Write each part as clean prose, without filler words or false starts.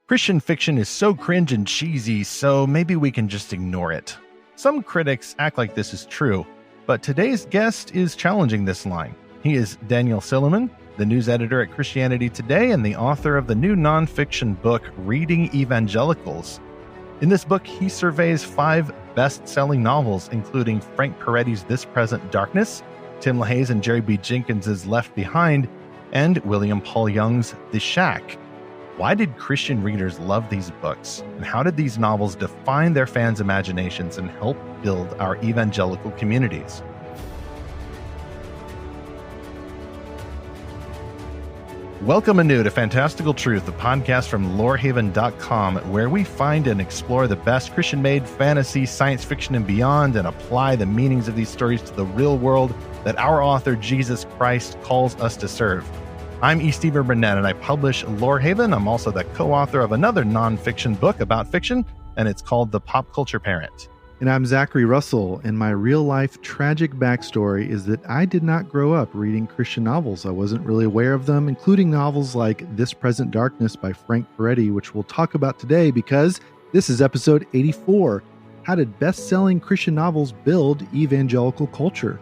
Christian fiction is so cringe and cheesy, so maybe we can just ignore it. Some critics act like this is true, but today's guest is challenging this line. He is Daniel Silliman, the news editor at Christianity Today and the author of the new nonfiction book, Reading Evangelicals. In this book, he surveys 5 best-selling novels, including Frank Peretti's This Present Darkness, Tim LaHaye's and Jerry B. Jenkins's Left Behind, and William Paul Young's The Shack. Why did Christian readers love these books? And how did these novels define their fans' imaginations and help build our evangelical communities? Welcome anew to Fantastical Truth, the podcast from Lorehaven.com, where we find and explore the best Christian-made fantasy, science fiction, and beyond, and apply the meanings of these stories to the real world that our author, Jesus Christ, calls us to serve. I'm E. Stephen Burnett, and I publish Lorehaven. I'm also the co-author of another nonfiction book about fiction, and it's called The Pop Culture Parent. And I'm Zackary Russell, and my real-life tragic backstory is that I did not grow up reading Christian novels. I wasn't really aware of them, including novels like This Present Darkness by Frank Peretti, which we'll talk about today because this is episode 84. How did best-selling Christian novels build evangelical culture?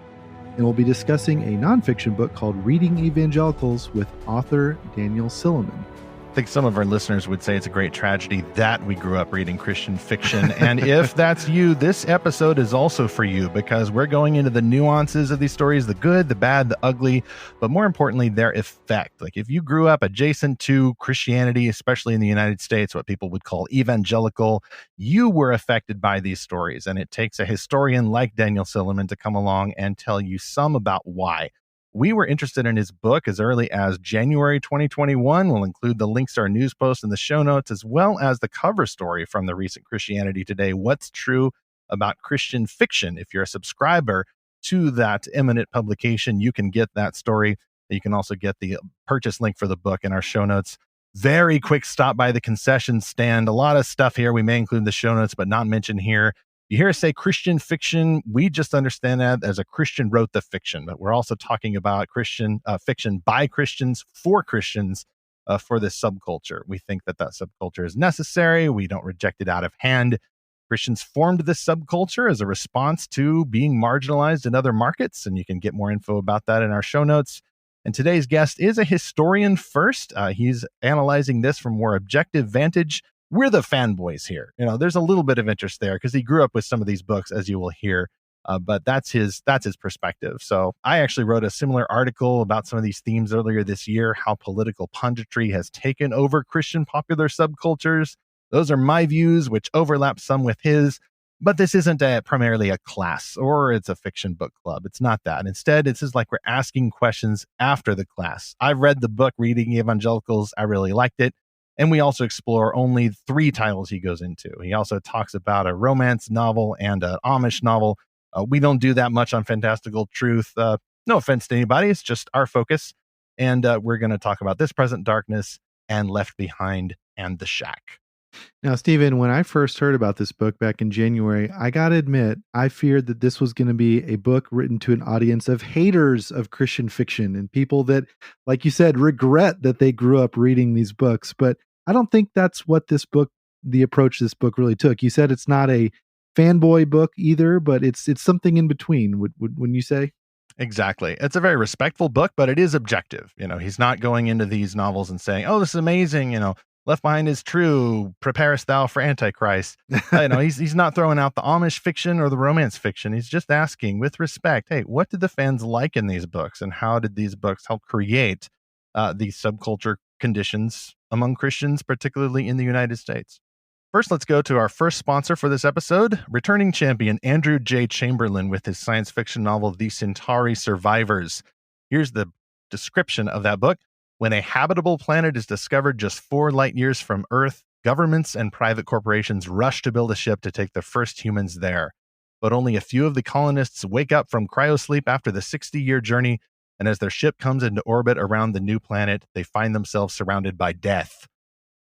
And we'll be discussing a nonfiction book called Reading Evangelicals with author Daniel Silliman. I think some of our listeners would say it's a great tragedy that we grew up reading Christian fiction. And if that's you, this episode is also for you because we're going into the nuances of these stories, the good, the bad, the ugly, but more importantly, their effect. Like if you grew up adjacent to Christianity, especially in the United States, what people would call evangelical, you were affected by these stories. And it takes a historian like Daniel Silliman to come along and tell you some about why. We were interested in his book as early as January 2021. We'll include the links to our news post in the show notes, as well as the cover story from the recent Christianity Today, What's True About Christian Fiction. If you're a subscriber to that eminent publication, you can get that story. You can also get the purchase link for the book in our show notes. Very quick stop by the concession stand. A lot of stuff here we may include in the show notes, but not mentioned here. You hear us say Christian fiction, we just understand that as a Christian wrote the fiction, but we're also talking about Christian fiction by Christians for Christians for this subculture. We think that subculture is necessary. We don't reject it out of hand. Christians formed this subculture as a response to being marginalized in other markets, and you can get more info about that in our show notes. And today's guest is a historian first. He's analyzing this from more objective vantage. We're the fanboys here. You know, there's a little bit of interest there because he grew up with some of these books, as you will hear. But that's his perspective. So I actually wrote a similar article about some of these themes earlier this year, how political punditry has taken over Christian popular subcultures. Those are my views, which overlap some with his. But this isn't primarily a class or it's a fiction book club. It's not that. Instead, it's just like we're asking questions after the class. I've read the book, Reading Evangelicals. I really liked it. And we also explore only 3 titles he goes into. He also talks about a romance novel and an Amish novel. We don't do that much on Fantastical Truth. No offense to anybody. It's just our focus. And we're going to talk about This Present Darkness and Left Behind and The Shack. Now, Stephen, when I first heard about this book back in January, I got to admit, I feared that this was going to be a book written to an audience of haters of Christian fiction and people that, like you said, regret that they grew up reading these books. But I don't think that's what the approach this book really took. You said it's not a fanboy book either, but it's something in between, wouldn't you say? Exactly. It's a very respectful book, but it is objective. You know, he's not going into these novels and saying, oh, this is amazing, you know, Left Behind is true. Preparest thou for Antichrist. He's not throwing out the Amish fiction or the romance fiction. He's just asking with respect, hey, what did the fans like in these books? And how did these books help create these subculture conditions among Christians, particularly in the United States? First, let's go to our first sponsor for this episode, returning champion Andrew J. Chamberlain with his science fiction novel, The Centauri Survivors. Here's the description of that book. When a habitable planet is discovered just 4 light years from Earth, governments and private corporations rush to build a ship to take the first humans there. But only a few of the colonists wake up from cryosleep after the 60-year journey, and as their ship comes into orbit around the new planet, they find themselves surrounded by death.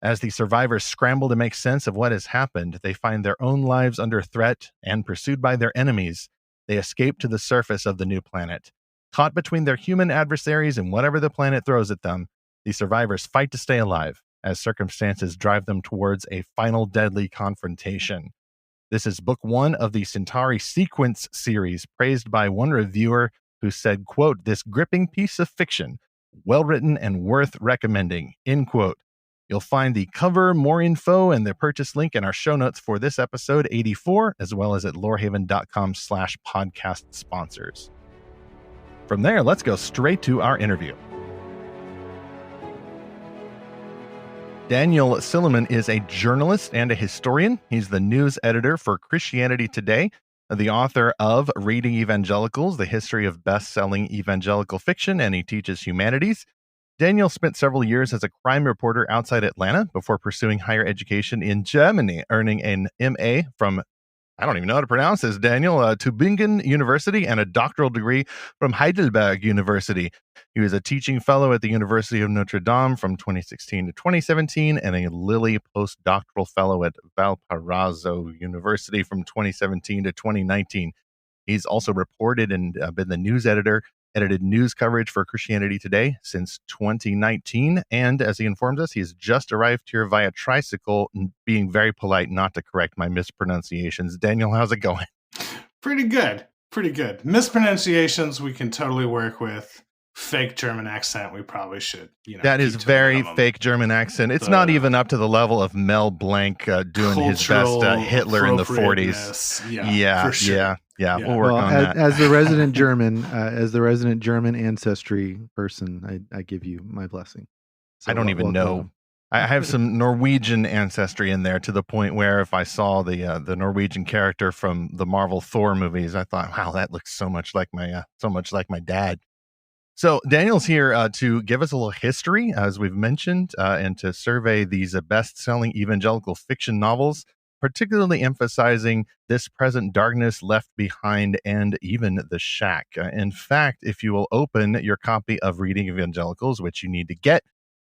As the survivors scramble to make sense of what has happened, they find their own lives under threat, and pursued by their enemies, they escape to the surface of the new planet. Caught between their human adversaries and whatever the planet throws at them, the survivors fight to stay alive. as circumstances drive them towards a final deadly confrontation. This is book 1 of the Centauri sequence series, praised by one reviewer who said, quote, "This gripping piece of fiction, well written and worth recommending," end quote. You'll find the cover, more info, and the purchase link in our show notes for this episode 84, as well as at lorehaven.com/podcast sponsors. From there, let's go straight to our interview. Daniel Silliman is a journalist and a historian. He's the news editor for Christianity Today, the author of Reading Evangelicals, the history of best-selling evangelical fiction, and he teaches humanities. Daniel spent several years as a crime reporter outside Atlanta before pursuing higher education in Germany, earning an MA from, I don't even know how to pronounce this, Daniel, Tübingen University, and a doctoral degree from Heidelberg University. He was a teaching fellow at the University of Notre Dame from 2016 to 2017, and a Lilly postdoctoral fellow at Valparaiso University from 2017 to 2019. He's also reported and been the news editor, edited news coverage for Christianity Today since 2019. And as he informs us, he has just arrived here via tricycle, being very polite not to correct my mispronunciations. Daniel, how's it going? Pretty good. Pretty good. Mispronunciations we can totally work with. Fake German accent, we probably should. That is very fake German accent. It's not even up to the level of Mel Blanc doing his best Hitler in the 40s. Yeah, sure. Yeah. We'll work on that. As the resident German, ancestry person, I give you my blessing. So I don't even know. I have some Norwegian ancestry in there, to the point where if I saw the Norwegian character from the Marvel Thor movies, I thought, wow, that looks so much like my dad. So Daniel's here to give us a little history, as we've mentioned, and to survey these best-selling evangelical fiction novels, particularly emphasizing This Present Darkness, Left Behind, and even The Shack. In fact, if you will open your copy of Reading Evangelicals, which you need to get,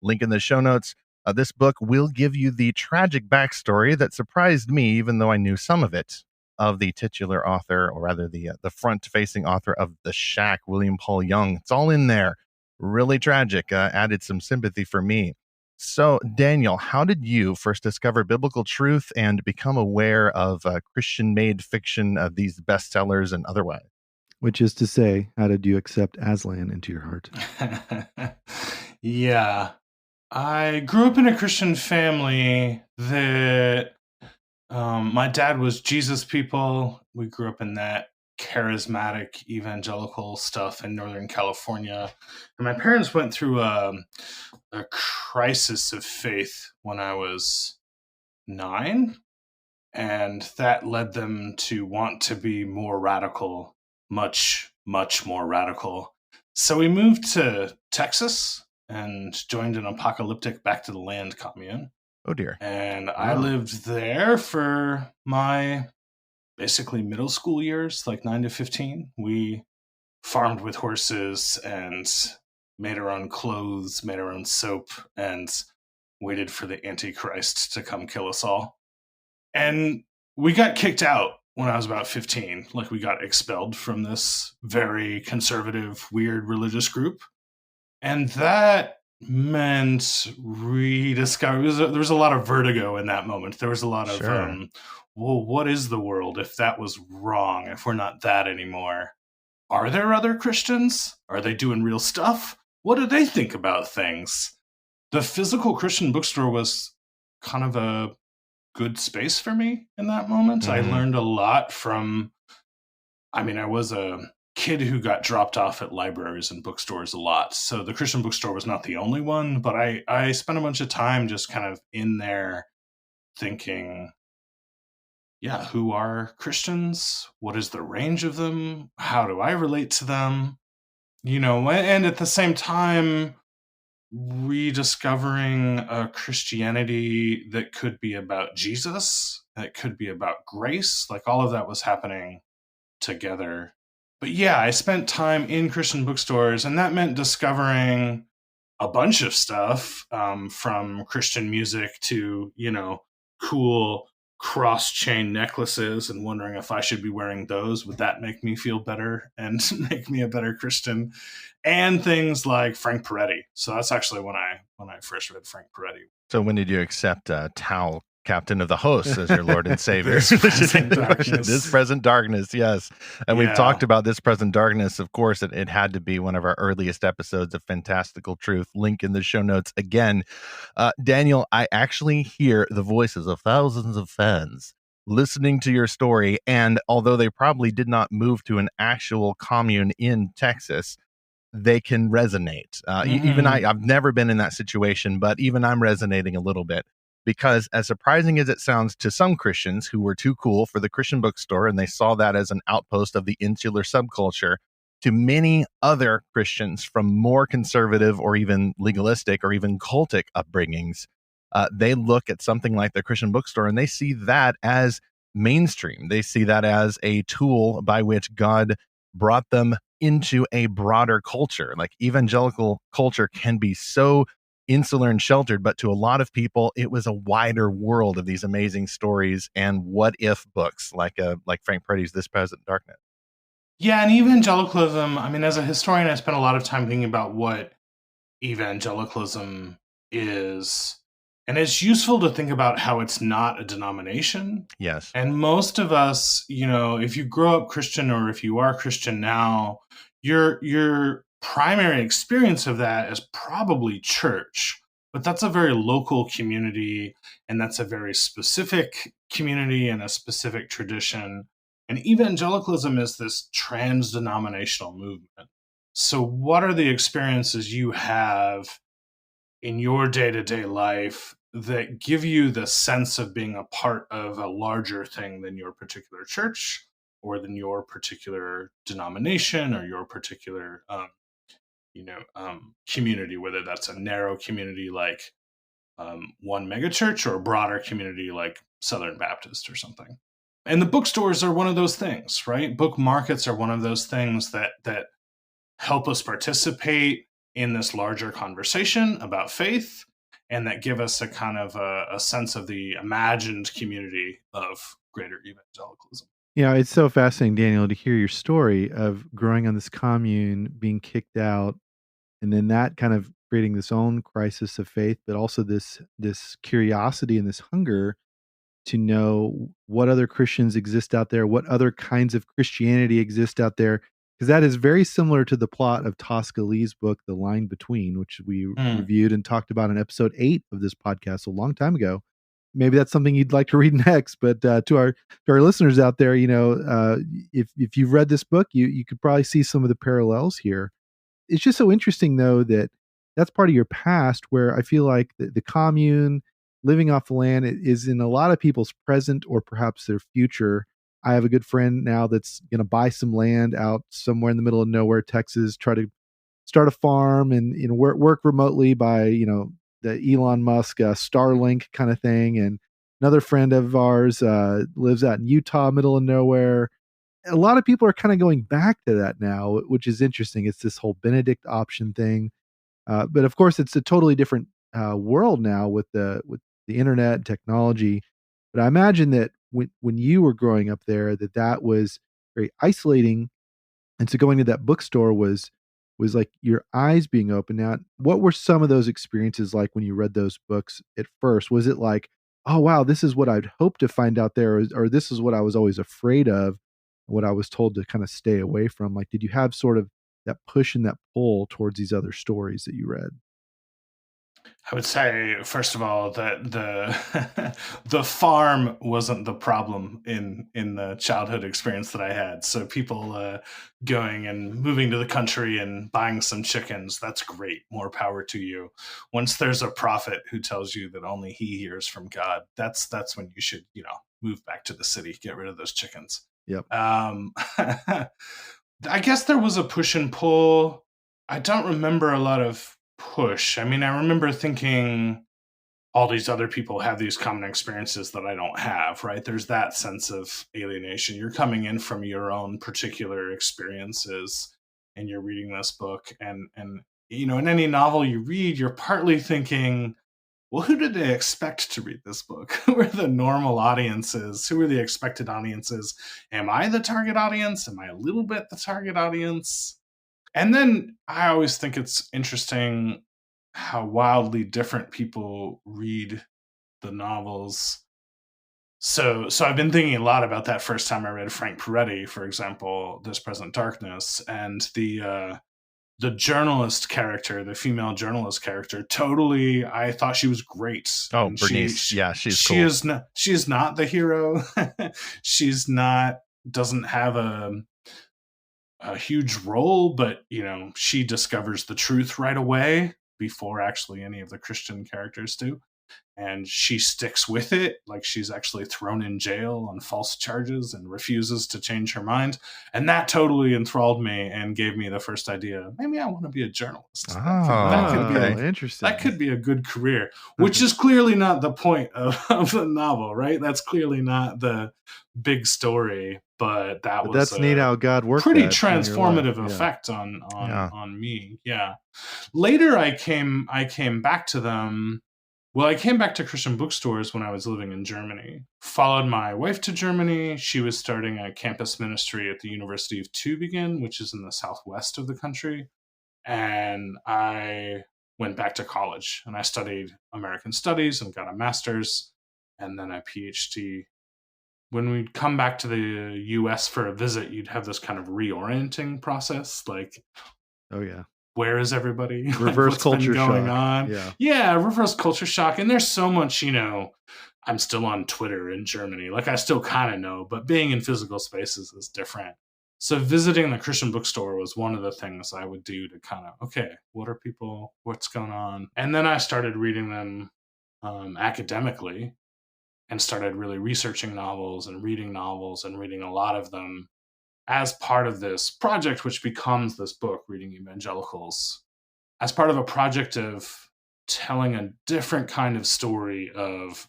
link in the show notes, this book will give you the tragic backstory that surprised me, even though I knew some of it, of the titular author, or rather the front-facing author of The Shack, William Paul Young. It's all in there. Really tragic. Added some sympathy for me. So, Daniel, how did you first discover biblical truth and become aware of Christian-made fiction, these bestsellers and otherwise? Which is to say, how did you accept Aslan into your heart? Yeah. I grew up in a Christian family that my dad was Jesus people. We grew up in that charismatic evangelical stuff in Northern California. And my parents went through a crisis of faith when I was 9. And that led them to want to be more radical, much, much more radical. So we moved to Texas and joined an apocalyptic Back to the Land commune. Oh, dear. And I lived there for my basically middle school years, like 9 to 15. We farmed with horses and made our own clothes, made our own soap, and waited for the Antichrist to come kill us all. And we got kicked out when I was about 15. Like, we got expelled from this very conservative, weird religious group. And that meant rediscover. There was a lot of vertigo in that moment. There was a lot of, well, what is the world if that was wrong, if we're not that anymore? Are there other Christians? Are they doing real stuff? What do they think about things? The physical Christian bookstore was kind of a good space for me in that moment. I learned a lot from, I was a kid who got dropped off at libraries and bookstores a lot. So the Christian bookstore was not the only one, but I spent a bunch of time just kind of in there thinking, yeah, who are Christians? What is the range of them? How do I relate to them? And at the same time, rediscovering a Christianity that could be about Jesus, that could be about grace. Like, all of that was happening together. But yeah, I spent time in Christian bookstores, and that meant discovering a bunch of stuff, from Christian music to, cool cross-chain necklaces and wondering if I should be wearing those. Would that make me feel better and make me a better Christian? And things like Frank Peretti. So that's actually when I first read Frank Peretti. So when did you accept Tao, Captain of the Hosts, as your Lord and Savior? This Present Darkness. This Present Darkness, yes. And we've Yeah. talked about This Present Darkness. Of course, it had to be one of our earliest episodes of Fantastical Truth. Link in the show notes again. Daniel, I actually hear the voices of thousands of fans listening to your story. And although they probably did not move to an actual commune in Texas, they can resonate. Even I've never been in that situation, but even I'm resonating a little bit, because as surprising as it sounds to some Christians who were too cool for the Christian bookstore and they saw that as an outpost of the insular subculture, to many other Christians from more conservative or even legalistic or even cultic upbringings, they look at something like the Christian bookstore and they see that as mainstream. They see that as a tool by which God brought them into a broader culture. Like evangelical culture can be so insular and sheltered, but to a lot of people, it was a wider world of these amazing stories and what if books like Frank Peretti's This Present Darkness. Yeah, and evangelicalism, I mean, as a historian, I spent a lot of time thinking about what evangelicalism is. And it's useful to think about how it's not a denomination. Yes. And most of us, if you grow up Christian or if you are Christian now, your primary experience of that is probably church. But that's a very local community, and that's a very specific community and a specific tradition. And evangelicalism is this trans-denominational movement. So what are the experiences you have in your day-to-day life that give you the sense of being a part of a larger thing than your particular church or than your particular denomination or your particular community, whether that's a narrow community like one megachurch or a broader community like Southern Baptist or something. And the bookstores are one of those things, right? Book markets are one of those things that help us participate in this larger conversation about faith, and that give us a kind of a sense of the imagined community of greater evangelicalism. Yeah, it's so fascinating, Daniel, to hear your story of growing on this commune, being kicked out, and then that kind of creating this own crisis of faith, but also this curiosity and this hunger to know what other Christians exist out there, what other kinds of Christianity exist out there, because that is very similar to the plot of Tosca Lee's book, The Line Between, which we reviewed and talked about in episode 8 of this podcast a long time ago. Maybe that's something you'd like to read next, but to our listeners out there, if you've read this book, you could probably see some of the parallels here. It's just so interesting, though, that that's part of your past, where I feel like the commune, living off the land, is in a lot of people's present or perhaps their future. I have a good friend now that's going to buy some land out somewhere in the middle of nowhere, Texas, try to start a farm and work remotely by the Elon Musk Starlink kind of thing. And another friend of ours lives out in Utah, middle of nowhere. A lot of people are kind of going back to that now, which is interesting. It's this whole Benedict option thing. But of course, it's a totally different world now with the internet and technology. But I imagine that when you were growing up there, that was very isolating. And so going to that bookstore was like your eyes being open. Now, what were some of those experiences like when you read those books at first? Was it like, oh, wow, this is what I'd hoped to find out there, or this is what I was always afraid of, what I was told to kind of stay away from? Like, did you have sort of that push and that pull towards these other stories that you read? I would say, first of all, that the farm wasn't the problem in the childhood experience that I had. So people going and moving to the country and buying some chickens, that's great. More power to you. Once there's a prophet who tells you that only he hears from God, that's when you should, move back to the city, get rid of those chickens. Yep. I guess there was a push and pull. I don't remember a lot of push. I mean, I remember thinking all these other people have these common experiences that I don't have, right? There's that sense of alienation. You're coming in from your own particular experiences and you're reading this book. And in any novel you read, you're partly thinking, well, who did they expect to read this book? Who are the normal audiences? Who are the expected audiences? Am I the target audience? Am I a little bit the target audience? And then I always think it's interesting how wildly different people read the novels. So I've been thinking a lot about that first time I read Frank Peretti, for example, This Present Darkness, and the journalist character, the female journalist character, totally, I thought she was great. Oh, And Bernice. She's cool. She is not the hero. She's not, doesn't have a huge role, but, she discovers the truth right away before actually any of the Christian characters do. And she sticks with it, like she's actually thrown in jail on false charges and refuses to change her mind. And that totally enthralled me and gave me the first idea, maybe I want to be a journalist. That could be interesting. That could be a good career, which is clearly not the point of the novel, right? That's clearly not the big story, but that's neat how God worked. Pretty transformative effect on me. Yeah. Later, I came back to them. Well, I came back to Christian bookstores when I was living in Germany. Followed my wife to Germany. She was starting a campus ministry at the University of Tübingen, which is in the southwest of the country. And I went back to college and I studied American Studies and got a master's and then a PhD. When we'd come back to the US for a visit, you'd have this kind of reorienting process. Like, oh, yeah. Where is everybody? Reverse culture going shock. On? Yeah, reverse culture shock. And there's so much, I'm still on Twitter in Germany. Like, I still kind of know, but being in physical spaces is different. So visiting the Christian bookstore was one of the things I would do to kind of, okay, what's going on? And then I started reading them academically and started really researching novels and reading a lot of them as part of this project, which becomes this book, Reading Evangelicals, as part of a project of telling a different kind of story of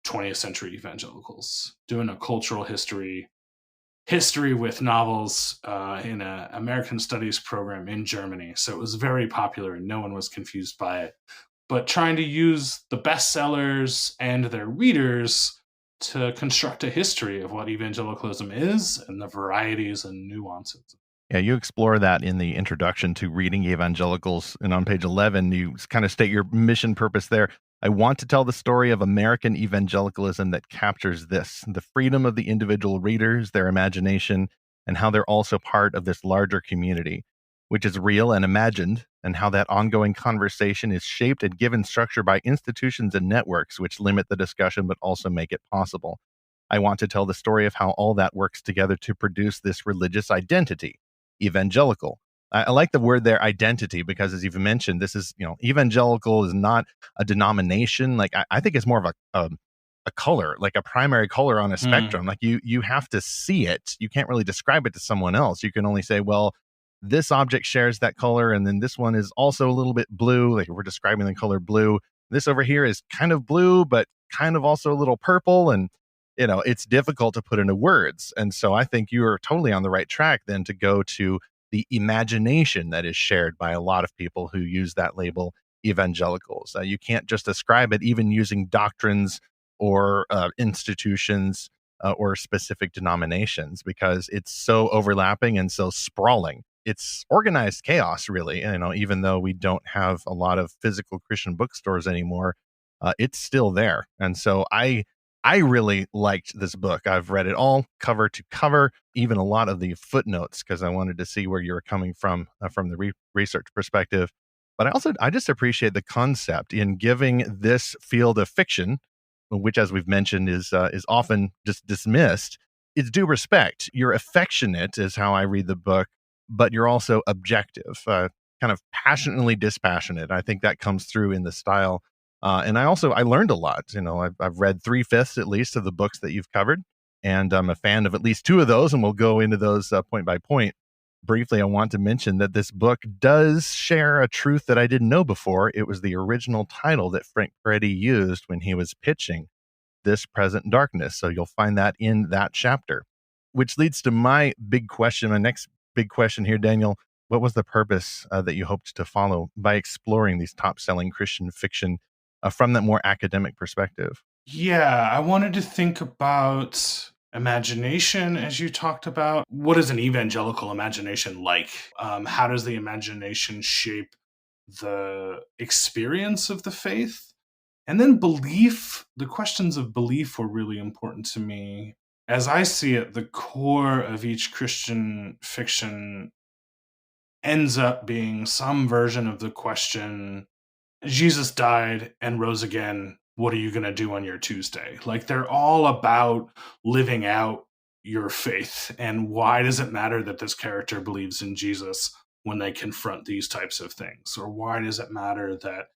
20th century evangelicals, doing a cultural history with novels in an American Studies program in Germany. So it was very popular and no one was confused by it. But trying to use the bestsellers and their readers to construct a history of what evangelicalism is and the varieties and nuances. Yeah, you explore that in the introduction to Reading Evangelicals, and on page 11, you kind of state your mission purpose there. I want to tell the story of American evangelicalism that captures the freedom of the individual readers, their imagination, and how they're also part of this larger community, which is real and imagined, and how that ongoing conversation is shaped and given structure by institutions and networks which limit the discussion but also make it possible. I want to tell the story of how all that works together to produce this religious identity, evangelical. I like the word there, identity, because as you've mentioned, this is, evangelical is not a denomination. Like, I think it's more of a color, like a primary color on a spectrum. Like you have to see it. You can't really describe it to someone else. You can only say, well, this object shares that color, and then this one is also a little bit blue. Like, we're describing the color blue. This over here is kind of blue, but kind of also a little purple. And, it's difficult to put into words. And so I think you are totally on the right track then to go to the imagination that is shared by a lot of people who use that label, evangelicals. You can't just describe it even using doctrines or institutions or specific denominations, because it's so overlapping and so sprawling. It's organized chaos, really. Even though we don't have a lot of physical Christian bookstores anymore, it's still there. And so I really liked this book. I've read it all cover to cover, even a lot of the footnotes, because I wanted to see where you were coming from the research perspective. But I just appreciate the concept in giving this field of fiction, which, as we've mentioned, is often just dismissed, it's due respect. You're affectionate, is how I read the book, but you're also objective, kind of passionately dispassionate. I think that comes through in the style. And I learned a lot. I've read 3/5 at least of the books that you've covered, and I'm a fan of at least 2 of those, and we'll go into those point by point. Briefly, I want to mention that this book does share a truth that I didn't know before. It was the original title that Frank Peretti used when he was pitching This Present Darkness. So you'll find that in that chapter, which leads to my next big question here, Daniel. What was the purpose that you hoped to follow by exploring these top-selling Christian fiction from that more academic perspective. Yeah, I wanted to think about imagination, as you talked about. What is an evangelical imagination like? How does the imagination shape the experience of the faith? And then belief. The questions of belief were really important to me. As I see it, the core of each Christian fiction ends up being some version of the question, Jesus died and rose again. What are you going to do on your Tuesday? Like, they're all about living out your faith. And why does it matter that this character believes in Jesus when they confront these types of things? Or why does it matter that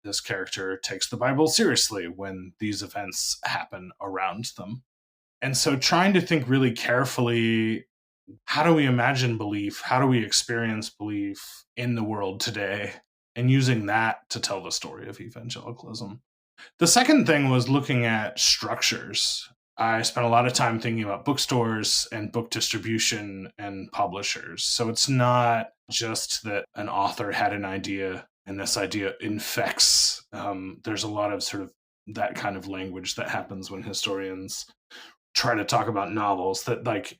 this character takes the Bible seriously when these events happen around them? And so trying to think really carefully, how do we imagine belief? How do we experience belief in the world today? And using that to tell the story of evangelicalism. The second thing was looking at structures. I spent a lot of time thinking about bookstores and book distribution and publishers. So it's not just that an author had an idea and this idea infects. There's a lot of sort of that kind of language that happens when historians try to talk about novels, that like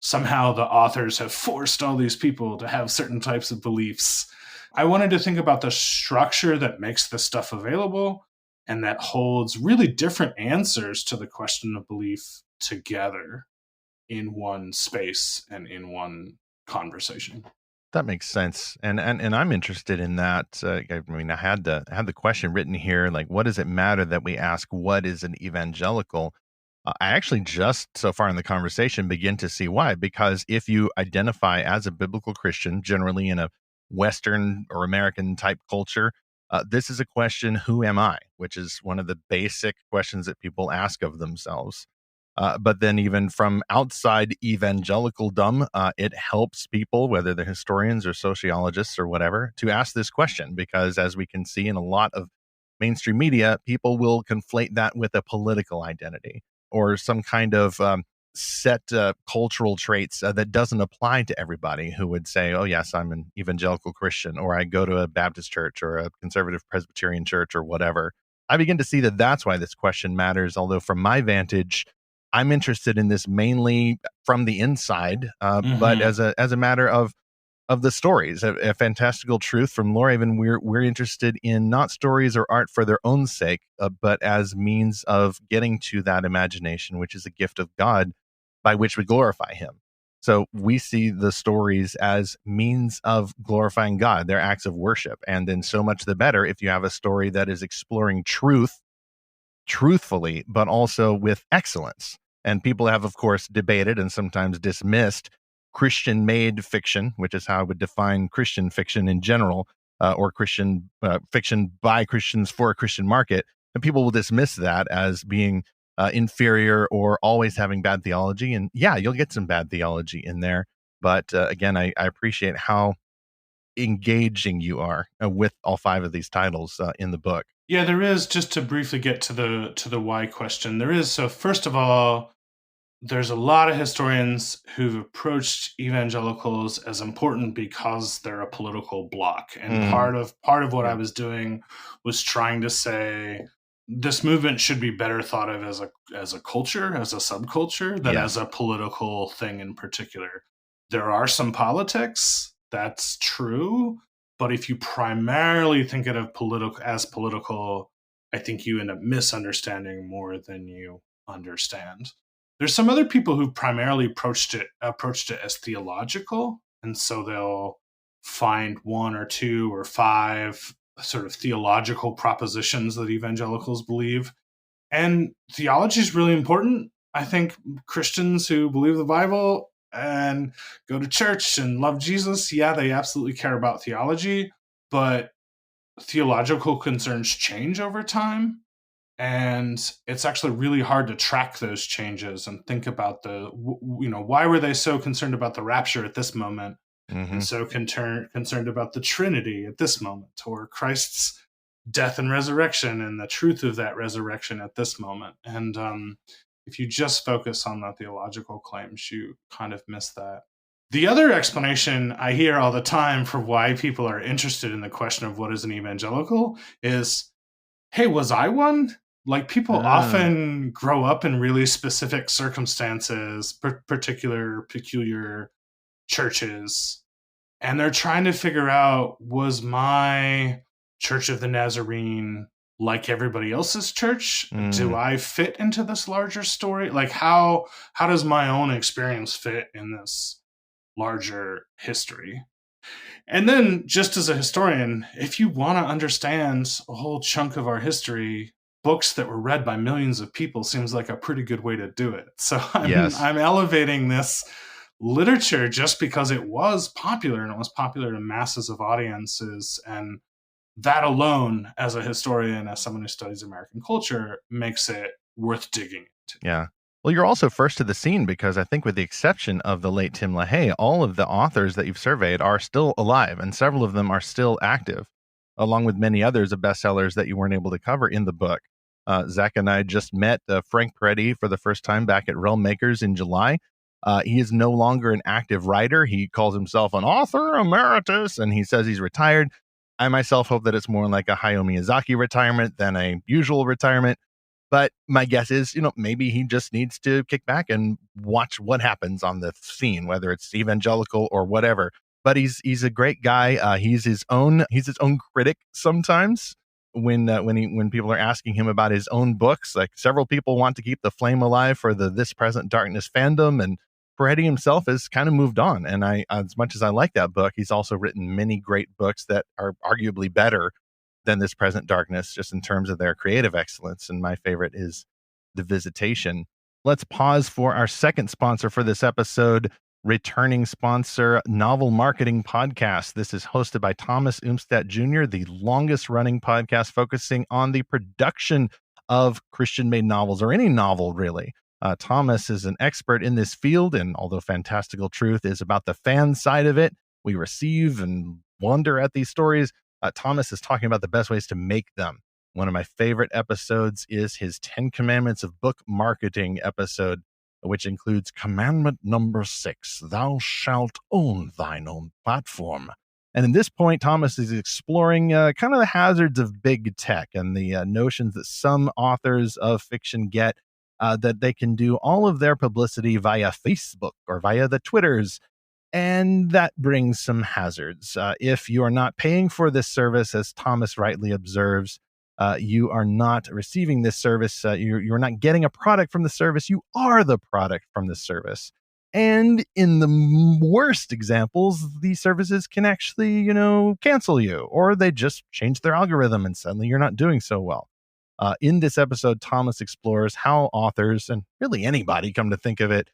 somehow the authors have forced all these people to have certain types of beliefs. I wanted to think about the structure that makes this stuff available and that holds really different answers to the question of belief together in one space and in one conversation. That makes sense, and I'm interested in that. I mean, I had the question written here, like, what does it matter that we ask what is an evangelical? I actually just so far in the conversation begin to see why. Because if you identify as a biblical Christian, generally in a Western or American type culture, this is a question: who am I? Which is one of the basic questions that people ask of themselves. But then even from outside evangelicaldom, it helps people, whether they're historians or sociologists or whatever, to ask this question. Because as we can see in a lot of mainstream media, people will conflate that with a political identity or some kind of set cultural traits that doesn't apply to everybody, who would say, oh, yes, I'm an evangelical Christian, or I go to a Baptist church or a conservative Presbyterian church or whatever. I begin to see that that's why this question matters. Although from my vantage, I'm interested in this mainly from the inside, but as a matter of the stories. A Fantastical Truth from Lorehaven, we're interested in not stories or art for their own sake, but as means of getting to that imagination, which is a gift of God by which we glorify him. So we see the stories as means of glorifying God. They're acts of worship. And then so much the better if you have a story that is exploring truth truthfully, but also with excellence. And people have, of course, debated and sometimes dismissed Christian-made fiction, which is how I would define Christian fiction in general, or Christian fiction by Christians for a Christian market. And people will dismiss that as being inferior or always having bad theology. And yeah, you'll get some bad theology in there. But again, I appreciate how engaging you are with all five of these titles in the book. Yeah, there is, just to briefly get to the why question. There is, so first of all, there's a lot of historians who've approached evangelicals as important because they're a political bloc. And part of what I was doing was trying to say this movement should be better thought of as a culture, as a subculture, than as a political thing in particular. There are some politics, that's true, but if you primarily think of political, I think you end up misunderstanding more than you understand. There's some other people who primarily approached it as theological, and so they'll find one or two or five sort of theological propositions that evangelicals believe. And theology is really important. I think Christians who believe the Bible and go to church and love Jesus, yeah, they absolutely care about theology, but theological concerns change over time. And it's actually really hard to track those changes and think about why were they so concerned about the rapture at this moment and so concerned about the Trinity at this moment, or Christ's death and resurrection and the truth of that resurrection at this moment. And if you just focus on the theological claims, you kind of miss that. The other explanation I hear all the time for why people are interested in the question of what is an evangelical is hey, was I one? Like, people often grow up in really specific circumstances, particular, peculiar churches, and they're trying to figure out, was my Church of the Nazarene like everybody else's church? Do I fit into this larger story? Like, how does my own experience fit in this larger history? And then, just as a historian, if you want to understand a whole chunk of our history, books that were read by millions of people seems like a pretty good way to do it. So I'm elevating this literature just because it was popular, and it was popular to masses of audiences. And that alone, as a historian, as someone who studies American culture, makes it worth digging into. Yeah. Well, you're also first to the scene because I think with the exception of the late Tim LaHaye, all of the authors that you've surveyed are still alive, and several of them are still active, along with many others of bestsellers that you weren't able to cover in the book. Zach and I just met Frank Peretti for the first time back at Realm Makers in July. He is no longer an active writer. He calls himself an author emeritus, and he says he's retired. I myself hope that it's more like a Hayao Miyazaki retirement than a usual retirement. But my guess is, maybe he just needs to kick back and watch what happens on the scene, whether it's Evangelical or whatever. But he's a great guy. He's his own critic sometimes. When people are asking him about his own books, like several people want to keep the flame alive for the This Present Darkness fandom, and Peretti himself has kind of moved on. And as much as I like that book, he's also written many great books that are arguably better than This Present Darkness, just in terms of their creative excellence. And my favorite is The Visitation. Let's pause for our second sponsor for this episode, returning sponsor, Novel Marketing Podcast. This is hosted by Thomas Umstadt Jr., the longest running podcast focusing on the production of Christian-made novels, or any novel, really. Thomas is an expert in this field, and although Fantastical Truth is about the fan side of it, we receive and wonder at these stories. Thomas is talking about the best ways to make them. One of my favorite episodes is his 10 Commandments of Book Marketing episode, which includes commandment number 6, thou shalt own thine own platform. And in this point, Thomas is exploring kind of the hazards of big tech and the notions that some authors of fiction get, that they can do all of their publicity via Facebook or via the Twitters. And that brings some hazards. If you are not paying for this service, as Thomas rightly observes, you are not receiving this service. You're not getting a product from the service. You are the product from the service. And in the worst examples, these services can actually, cancel you, or they just change their algorithm and suddenly you're not doing so well. In this episode, Thomas explores how authors, and really anybody, come to think of it,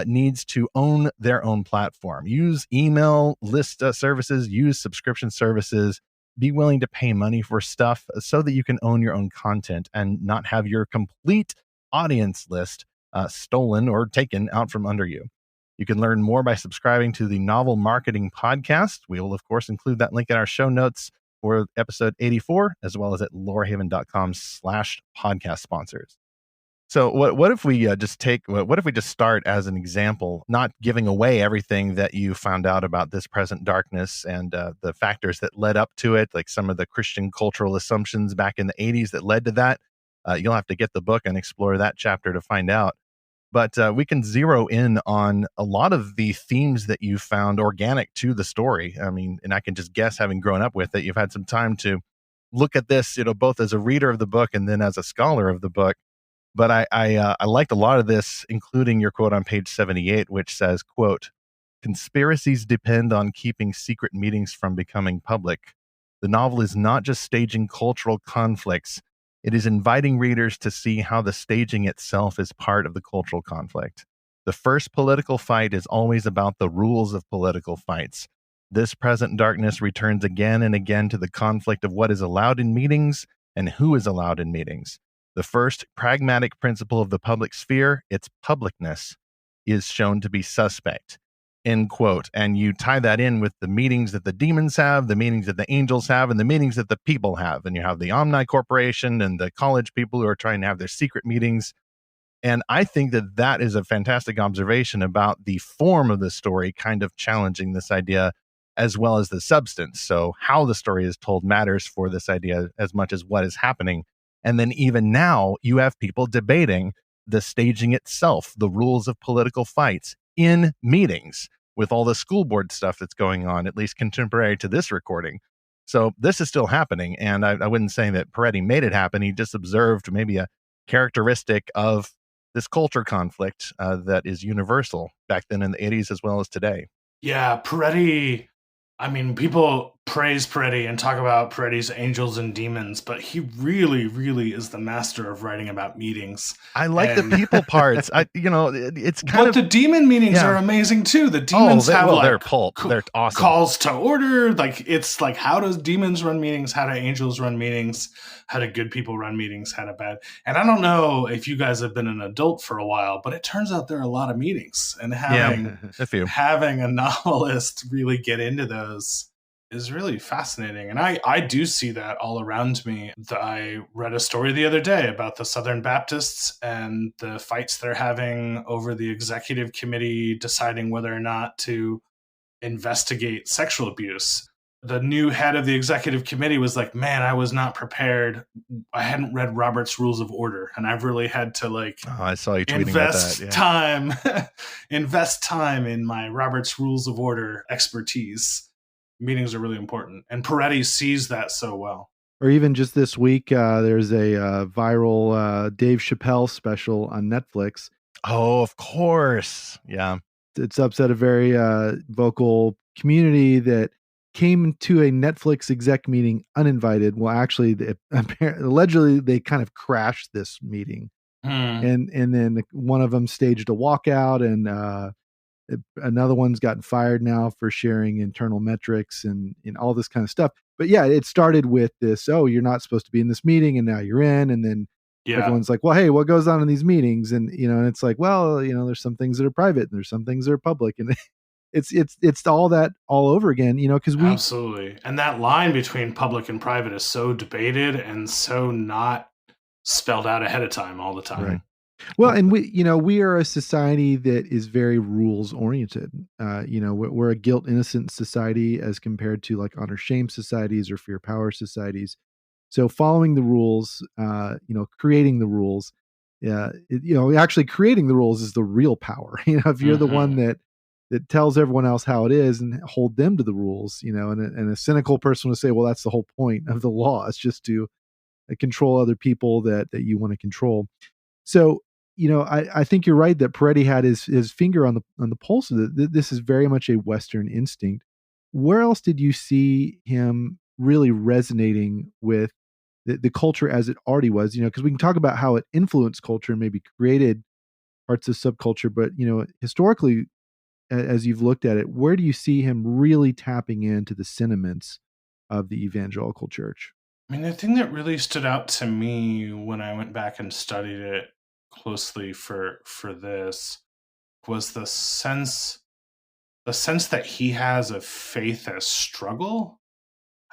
needs to own their own platform. Use email list services, use subscription services, be willing to pay money for stuff so that you can own your own content and not have your complete audience list stolen or taken out from under you. You can learn more by subscribing to the Novel Marketing Podcast. We will, of course, include that link in our show notes for episode 84, as well as at lorehaven.com/podcast sponsors. So what if we just start as an example, not giving away everything that you found out about This Present Darkness and the factors that led up to it, like some of the Christian cultural assumptions back in the 80s that led to that. You'll have to get the book and explore that chapter to find out. But we can zero in on a lot of the themes that you found organic to the story. I mean, and I can just guess, having grown up with it, you've had some time to look at this, both as a reader of the book and then as a scholar of the book. But I liked a lot of this, including your quote on page 78, which says, quote, "Conspiracies depend on keeping secret meetings from becoming public. The novel is not just staging cultural conflicts. It is inviting readers to see how the staging itself is part of the cultural conflict. The first political fight is always about the rules of political fights. This Present Darkness returns again and again to the conflict of what is allowed in meetings and who is allowed in meetings. The first pragmatic principle of the public sphere, its publicness, is shown to be suspect." End quote. And you tie that in with the meetings that the demons have, the meetings that the angels have, and the meetings that the people have. And you have the Omni Corporation and the college people who are trying to have their secret meetings. And I think that is a fantastic observation about the form of the story, kind of challenging this idea as well as the substance. So how the story is told matters for this idea as much as what is happening And then even now, you have people debating the staging itself, the rules of political fights in meetings with all the school board stuff that's going on, at least contemporary to this recording. So this is still happening. And I wouldn't say that Peretti made it happen. He just observed maybe a characteristic of this culture conflict that is universal back then in the 80s as well as today. Yeah, Peretti, I mean, people praise Peretti and talk about Peretti's angels and demons, but he really, really is the master of writing about meetings. I like the people parts. It's kind but the demon meetings are amazing too. The demons they're pulp. They're awesome. Calls to order. Like, it's like, how does demons run meetings? How do angels run meetings? How do good people run meetings? How do bad? And I don't know if you guys have been an adult for a while, but it turns out there are a lot of meetings, and having a novelist really get into those is really fascinating. And I do see that all around me. I read a story the other day about the Southern Baptists and the fights they're having over the executive committee deciding whether or not to investigate sexual abuse. The new head of the executive committee was like, man, I was not prepared. I hadn't read Robert's Rules of Order, and I've really had to I saw you tweeting about that. Invest time in my Robert's Rules of Order expertise. Meetings are really important, and Peretti sees that so well. Or even just this week, there's a viral Dave Chappelle special on Netflix. Oh, of course. Yeah. It's upset a very vocal community that came to a Netflix exec meeting uninvited. Well, actually, allegedly, they kind of crashed this meeting. And then one of them staged a walkout, and another one's gotten fired now for sharing internal metrics and all this kind of stuff. But yeah, it started with this, oh, you're not supposed to be in this meeting, and now you're in. And then everyone's like, well, hey, what goes on in these meetings? And, and it's like, well, there's some things that are private and there's some things that are public. And it's all that all over again, because we absolutely. And that line between public and private is so debated and so not spelled out ahead of time all the time. Right. Well, and we are a society that is very rules oriented. We're a guilt innocent society as compared to like honor shame societies or fear power societies. So following the rules, creating the rules, actually creating the rules is the real power. If you're the one that tells everyone else how it is and hold them to the rules, and a cynical person would say, well, that's the whole point of the law. It's just to control other people that you want to control. So, I think you're right that Peretti had his finger on the pulse of it. This is very much a Western instinct. Where else did you see him really resonating with the culture as it already was? Because we can talk about how it influenced culture and maybe created parts of subculture, but historically, as you've looked at it, where do you see him really tapping into the sentiments of the evangelical church? I mean, the thing that really stood out to me when I went back and studied it closely for this was the sense that he has of faith as struggle.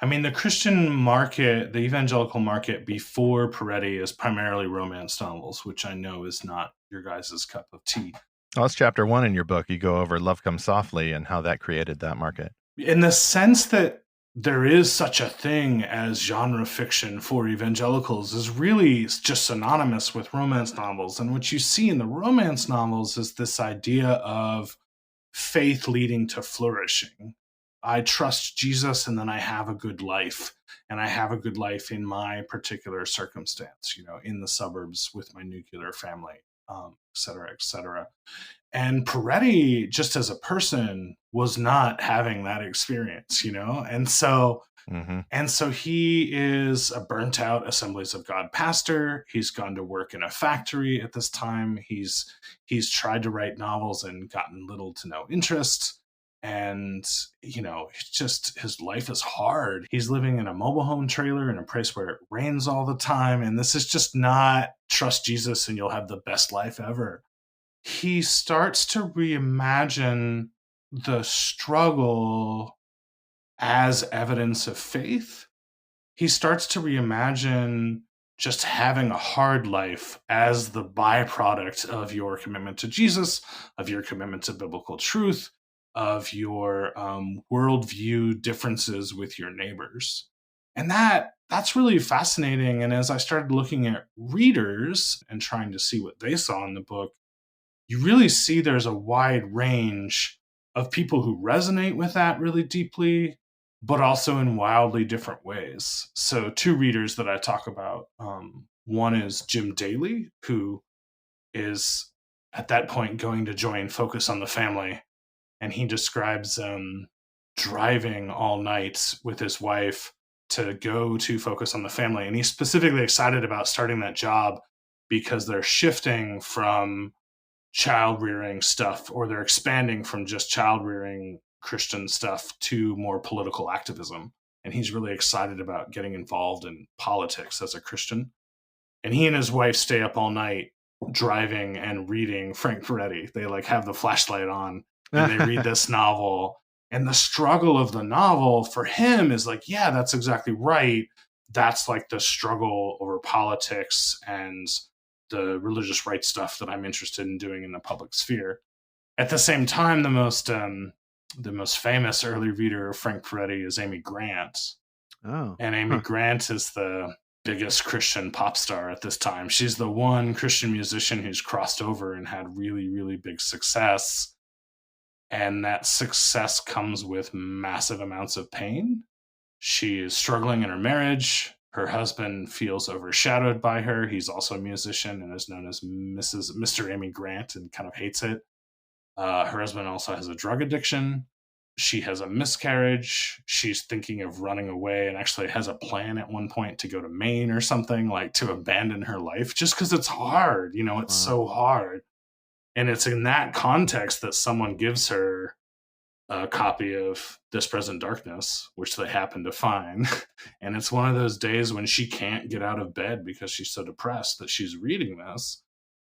I mean, the Christian market, the evangelical market before Peretti is primarily romance novels, which I know is not your guys' cup of tea. Oh, that's chapter 1 in your book. You go over Love Comes Softly and how that created that market. In the sense that there is such a thing as genre fiction for evangelicals is really just synonymous with romance novels. And what you see in the romance novels is this idea of faith leading to flourishing. I trust Jesus and then I have a good life. And I have a good life in my particular circumstance, in the suburbs with my nuclear family, et cetera, et cetera. And Peretti, just as a person, was not having that experience, and so he is a burnt out Assemblies of God pastor. He's gone to work in a factory at this time. He's tried to write novels and gotten little to no interest. And, just his life is hard. He's living in a mobile home trailer in a place where it rains all the time. And this is just not trust Jesus and you'll have the best life ever. He starts to reimagine the struggle as evidence of faith. He starts to reimagine just having a hard life as the byproduct of your commitment to Jesus, of your commitment to biblical truth, of your worldview differences with your neighbors. And that that's really fascinating. And as I started looking at readers and trying to see what they saw in the book, you really see there's a wide range of people who resonate with that really deeply, but also in wildly different ways. So two readers that I talk about, one is Jim Daly, who is at that point going to join Focus on the Family. And he describes driving all night with his wife to go to Focus on the Family. And he's specifically excited about starting that job because they're shifting from child rearing stuff, or they're expanding from just child rearing Christian stuff to more political activism. And he's really excited about getting involved in politics as a Christian. And he and his wife stay up all night driving and reading Frank Peretti. They like have the flashlight on and they read this novel. And the struggle of the novel for him is like, yeah, that's exactly right. That's like the struggle over politics and the religious rights stuff that I'm interested in doing in the public sphere. At the same time, the most famous early reader of Frank Peretti is Amy Grant. Oh, and Amy Grant is the biggest Christian pop star at this time. She's the one Christian musician who's crossed over and had really, really big success. And that success comes with massive amounts of pain. She is struggling in her marriage. Her husband feels overshadowed by her. He's also a musician and is known as Mr. Amy Grant and kind of hates it. Her husband also has a drug addiction. She has a miscarriage. She's thinking of running away and actually has a plan at one point to go to Maine or something, like to abandon her life just because it's hard. It's so hard. And it's in that context that someone gives her a copy of This Present Darkness, which they happen to find. And it's one of those days when she can't get out of bed because she's so depressed that she's reading this.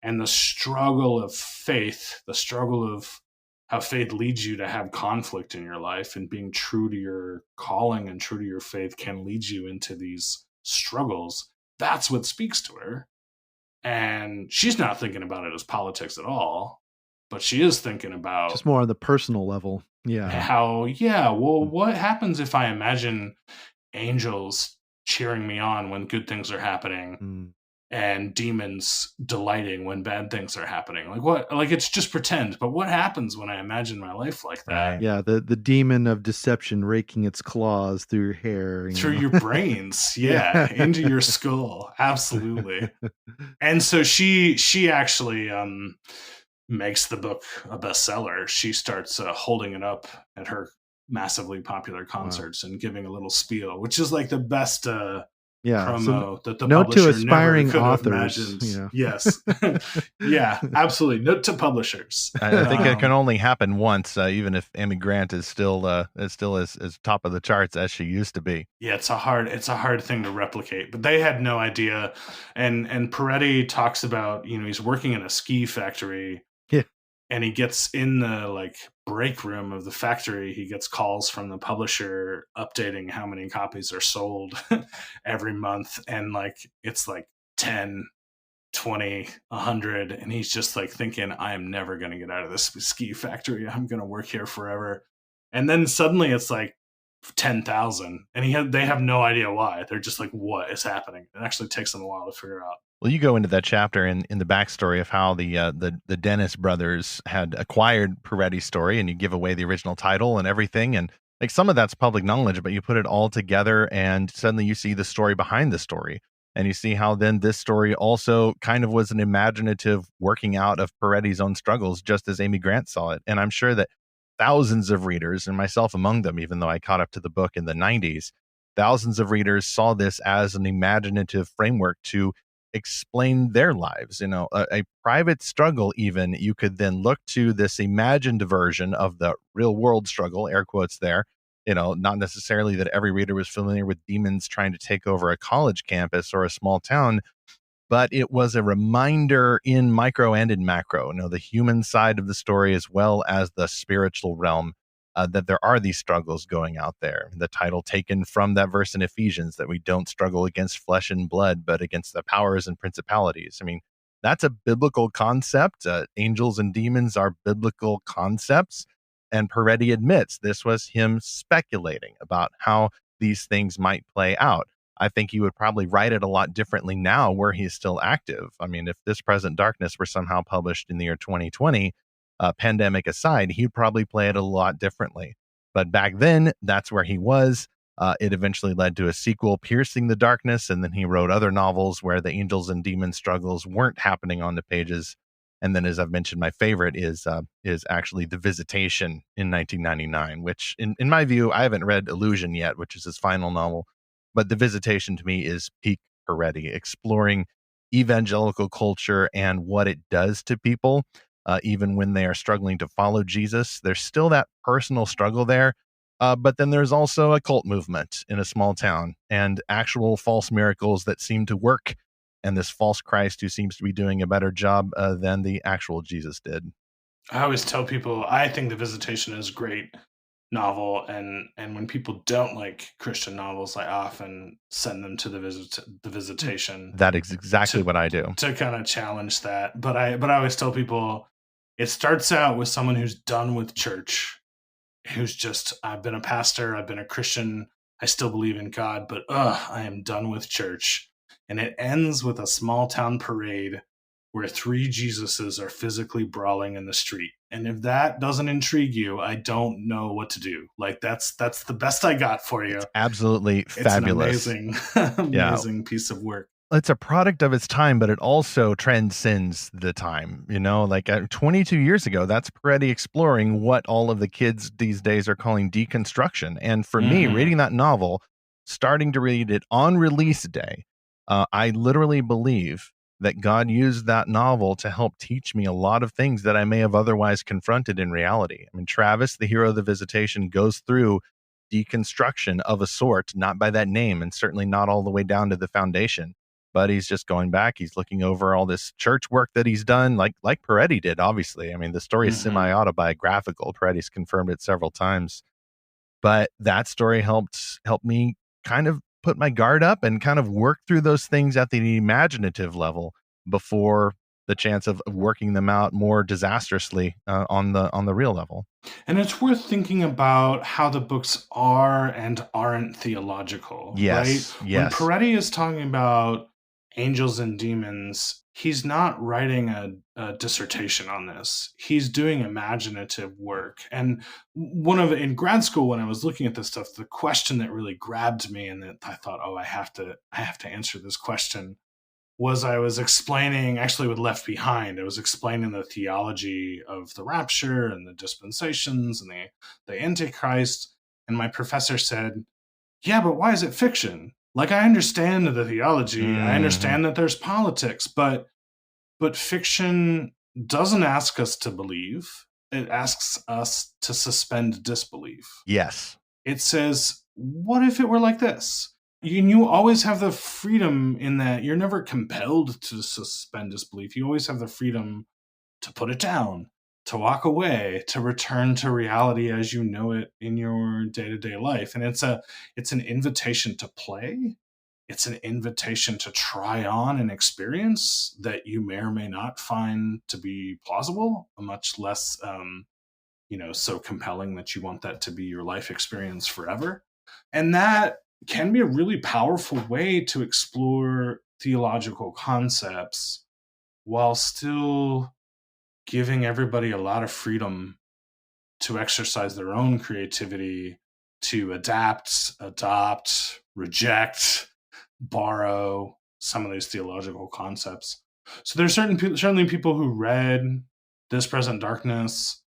And the struggle of faith, the struggle of how faith leads you to have conflict in your life, and being true to your calling and true to your faith can lead you into these struggles. That's what speaks to her. And she's not thinking about it as politics at all, but she is thinking about just more on the personal level. Yeah. What happens if I imagine angels cheering me on when good things are happening and demons delighting when bad things are happening? It's just pretend, but what happens when I imagine my life like that? Yeah, the demon of deception raking its claws through your hair, through your brains, into your skull. Absolutely. And so she actually makes the book a bestseller. She starts holding it up at her massively popular concerts and giving a little spiel, which is like the best promo that the note publisher to aspiring never could authors, have imagined. Yes. Yeah, absolutely. Note to publishers. I think it can only happen once, even if Amy Grant is still as top of the charts as she used to be. Yeah, it's a hard thing to replicate. But they had no idea. And Peretti talks about, he's working in a ski factory. Yeah. And he gets in the break room of the factory. He gets calls from the publisher updating how many copies are sold every month. And it's 10, 20, 100. And he's just thinking, I am never going to get out of this ski factory. I'm going to work here forever. And then suddenly it's 10,000. And they have no idea why. They're just what is happening? It actually takes them a while to figure out. Well, you go into that chapter in the backstory of how the Dennis brothers had acquired Peretti's story, and you give away the original title and everything. And some of that's public knowledge, but you put it all together and suddenly you see the story behind the story. And you see how then this story also kind of was an imaginative working out of Peretti's own struggles, just as Amy Grant saw it. And I'm sure that thousands of readers, and myself among them, even though I caught up to the book in the 90s, thousands of readers saw this as an imaginative framework to explain their lives. A private struggle. Even you could then look to this imagined version of the real world struggle, air quotes there. Not necessarily that every reader was familiar with demons trying to take over a college campus or a small town, but it was a reminder in micro and in macro, the human side of the story as well as the spiritual realm, that there are these struggles going out there. The title taken from that verse in Ephesians, that we don't struggle against flesh and blood, but against the powers and principalities. I mean, that's a biblical concept. Angels and demons are biblical concepts. And Peretti admits this was him speculating about how these things might play out. I think he would probably write it a lot differently now where he's still active. I mean, if This Present Darkness were somehow published in the year 2020, pandemic aside, he'd probably play it a lot differently. But back then, that's where he was. It eventually led to a sequel, Piercing the Darkness, and then he wrote other novels where the angels and demon struggles weren't happening on the pages. And then, as I've mentioned, my favorite is actually The Visitation in 1999, which, in my view, I haven't read Illusion yet, which is his final novel. But The Visitation to me is peak Peretti, exploring evangelical culture and what it does to people, even when they are struggling to follow Jesus. There's still that personal struggle there. But then there's also a cult movement in a small town and actual false miracles that seem to work, and this false Christ who seems to be doing a better job than the actual Jesus did. I always tell people I think The Visitation is a great novel, and when people don't like Christian novels, I often send them to The Visitation. That is exactly what I do, to kind of challenge that. But I always tell people it starts out with someone who's done with church, who's just, I've been a pastor, I've been a Christian, I still believe in God, but I am done with church. And it ends with a small town parade where 3 Jesuses are physically brawling in the street. And if that doesn't intrigue you, I don't know what to do. Like, that's the best I got for you. It's absolutely fabulous. It's an amazing piece of work. It's a product of its time, but it also transcends the time. You know, like 22 years ago, that's Peretti exploring what all of the kids these days are calling deconstruction. And for me, reading that novel, starting to read it on release day, I literally believe that God used that novel to help teach me a lot of things that I may have otherwise confronted in reality. I mean, Travis, the hero of The Visitation, goes through deconstruction of a sort, not by that name, and certainly not all the way down to the foundation. But he's just going back. He's looking over all this church work that he's done, like Peretti did, obviously. I mean, the story is semi-autobiographical. Peretti's confirmed it several times. But that story helped me kind of put my guard up and kind of work through those things at the imaginative level before the chance of working them out more disastrously on the real level. And it's worth thinking about how the books are and aren't theological. Yes, right? yes. When Peretti is talking about angels and demons, he's not writing a dissertation on this. He's doing imaginative work. And in grad school, when I was looking at this stuff, the question that really grabbed me and that I thought, I have to answer this question, was I was explaining, actually with Left Behind, I was explaining the theology of the rapture and the dispensations and the Antichrist. And my professor said, yeah, but why is it fiction? Like, I understand the theology. I understand that there's politics, but fiction doesn't ask us to believe. It asks us to suspend disbelief. Yes. It says, what if it were like this? You always have the freedom in that you're never compelled to suspend disbelief. You always have the freedom to put it down, to walk away, to return to reality as you know it in your day-to-day life. And it's an invitation to play. It's an invitation to try on an experience that you may or may not find to be plausible, much less so compelling that you want that to be your life experience forever. And that can be a really powerful way to explore theological concepts while still giving everybody a lot of freedom to exercise their own creativity, to adapt, adopt, reject, borrow some of these theological concepts. So there's certainly people who read This Present Darkness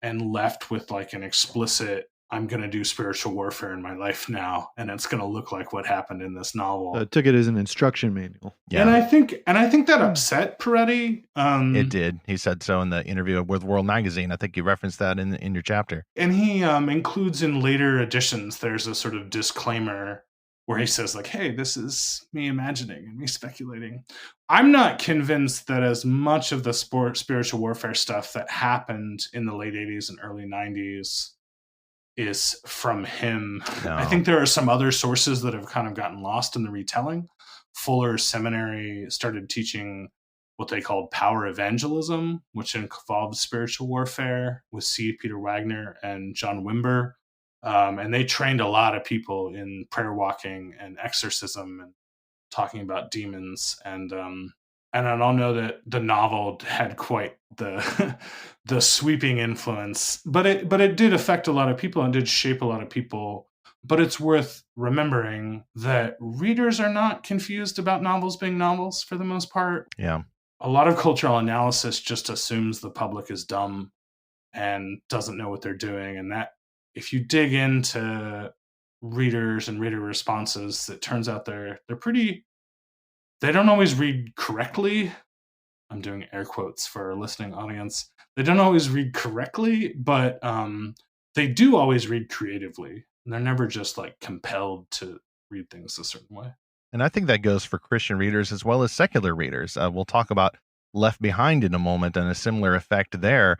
and left with like an explicit, I'm going to do spiritual warfare in my life now, and it's going to look like what happened in this novel. Took it as an instruction manual. Yeah. And I think that upset Peretti. It did. He said so in the interview with World Magazine. I think you referenced that in your chapter. And he includes in later editions, there's a sort of disclaimer where he says, like, hey, this is me imagining and me speculating. I'm not convinced that as much of the spiritual warfare stuff that happened in the late 80s and early 90s is from him. No. I think there are some other sources that have kind of gotten lost in the retelling. Fuller Seminary started teaching what they called power evangelism, which involved spiritual warfare with C. Peter Wagner and John Wimber. And they trained a lot of people in prayer walking and exorcism and talking about demons. And I don't know that the novel had quite the the sweeping influence, but it did affect a lot of people and did shape a lot of people. But it's worth remembering that readers are not confused about novels being novels for the most part. Yeah. A lot of cultural analysis just assumes the public is dumb and doesn't know what they're doing. And that if you dig into readers and reader responses, it turns out they don't always read correctly. I'm doing air quotes for a listening audience. They don't always read correctly, but they do always read creatively. And they're never just like compelled to read things a certain way. And I think that goes for Christian readers as well as secular readers. We'll talk about Left Behind in a moment and a similar effect there.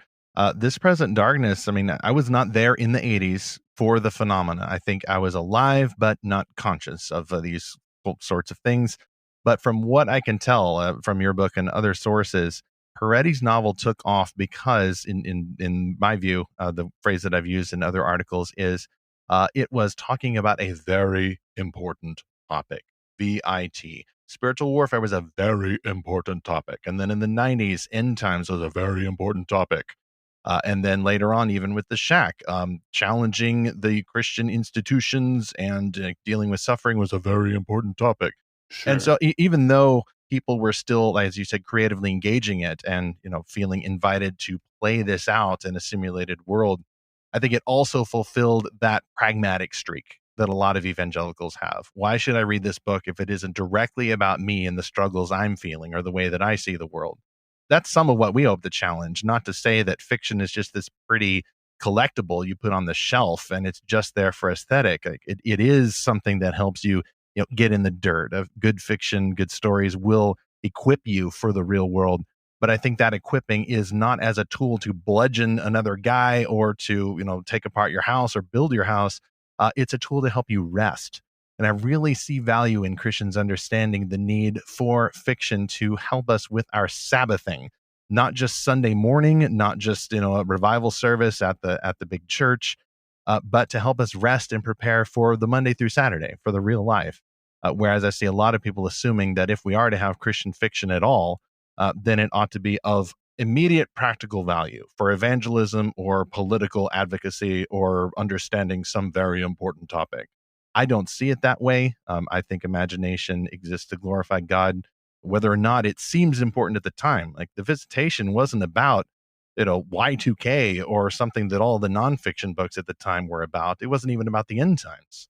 This Present Darkness, I mean, I was not there in the 80s for the phenomena. I think I was alive, but not conscious of these sorts of things. But from what I can tell from your book and other sources, Peretti's novel took off because, in my view, the phrase that I've used in other articles is it was talking about a very important topic. VIT. Spiritual warfare was a very important topic. And then in the 90s, end times was a very important topic. And then later on, even with the Shack, challenging the Christian institutions and dealing with suffering was a very important topic. Sure. And so even though people were still, as you said, creatively engaging it and, feeling invited to play this out in a simulated world, I think it also fulfilled that pragmatic streak that a lot of evangelicals have. Why should I read this book if it isn't directly about me and the struggles I'm feeling or the way that I see the world? That's some of what we hope to challenge, not to say that fiction is just this pretty collectible you put on the shelf and it's just there for aesthetic. It is something that helps you, get in the dirt. Of good fiction, good stories will equip you for the real world. But I think that equipping is not as a tool to bludgeon another guy or to, take apart your house or build your house. It's a tool to help you rest. And I really see value in Christians understanding the need for fiction to help us with our Sabbathing, not just Sunday morning, not just, a revival service at the big church, but to help us rest and prepare for the Monday through Saturday, for the real life. Whereas I see a lot of people assuming that if we are to have Christian fiction at all, then it ought to be of immediate practical value for evangelism or political advocacy or understanding some very important topic. I don't see it that way. I think imagination exists to glorify God, whether or not it seems important at the time. Like The Visitation wasn't about, Y2K or something that all the nonfiction books at the time were about. It wasn't even about the end times,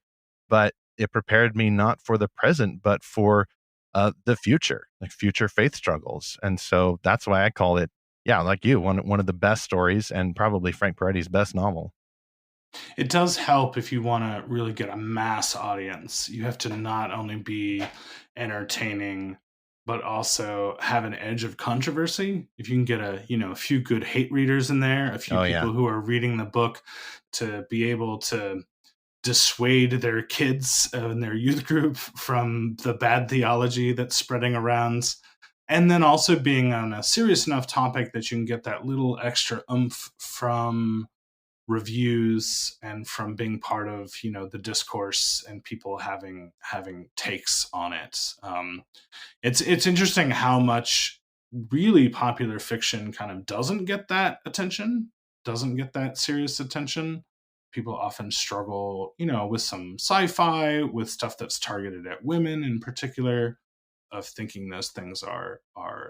but it prepared me not for the present, but for the future, like future faith struggles. And so that's why I call it, like you, one of the best stories and probably Frank Peretti's best novel. It does help if you want to really get a mass audience. You have to not only be entertaining, but also have an edge of controversy. If you can get a few good hate readers in there, a few people who are reading the book to be able to dissuade their kids and their youth group from the bad theology that's spreading around. And then also being on a serious enough topic that you can get that little extra oomph from reviews and from being part of the discourse and people having takes on it. It's interesting how much really popular fiction kind of doesn't get that attention, doesn't get that serious attention. People often struggle, with some sci-fi, with stuff that's targeted at women in particular, of thinking those things are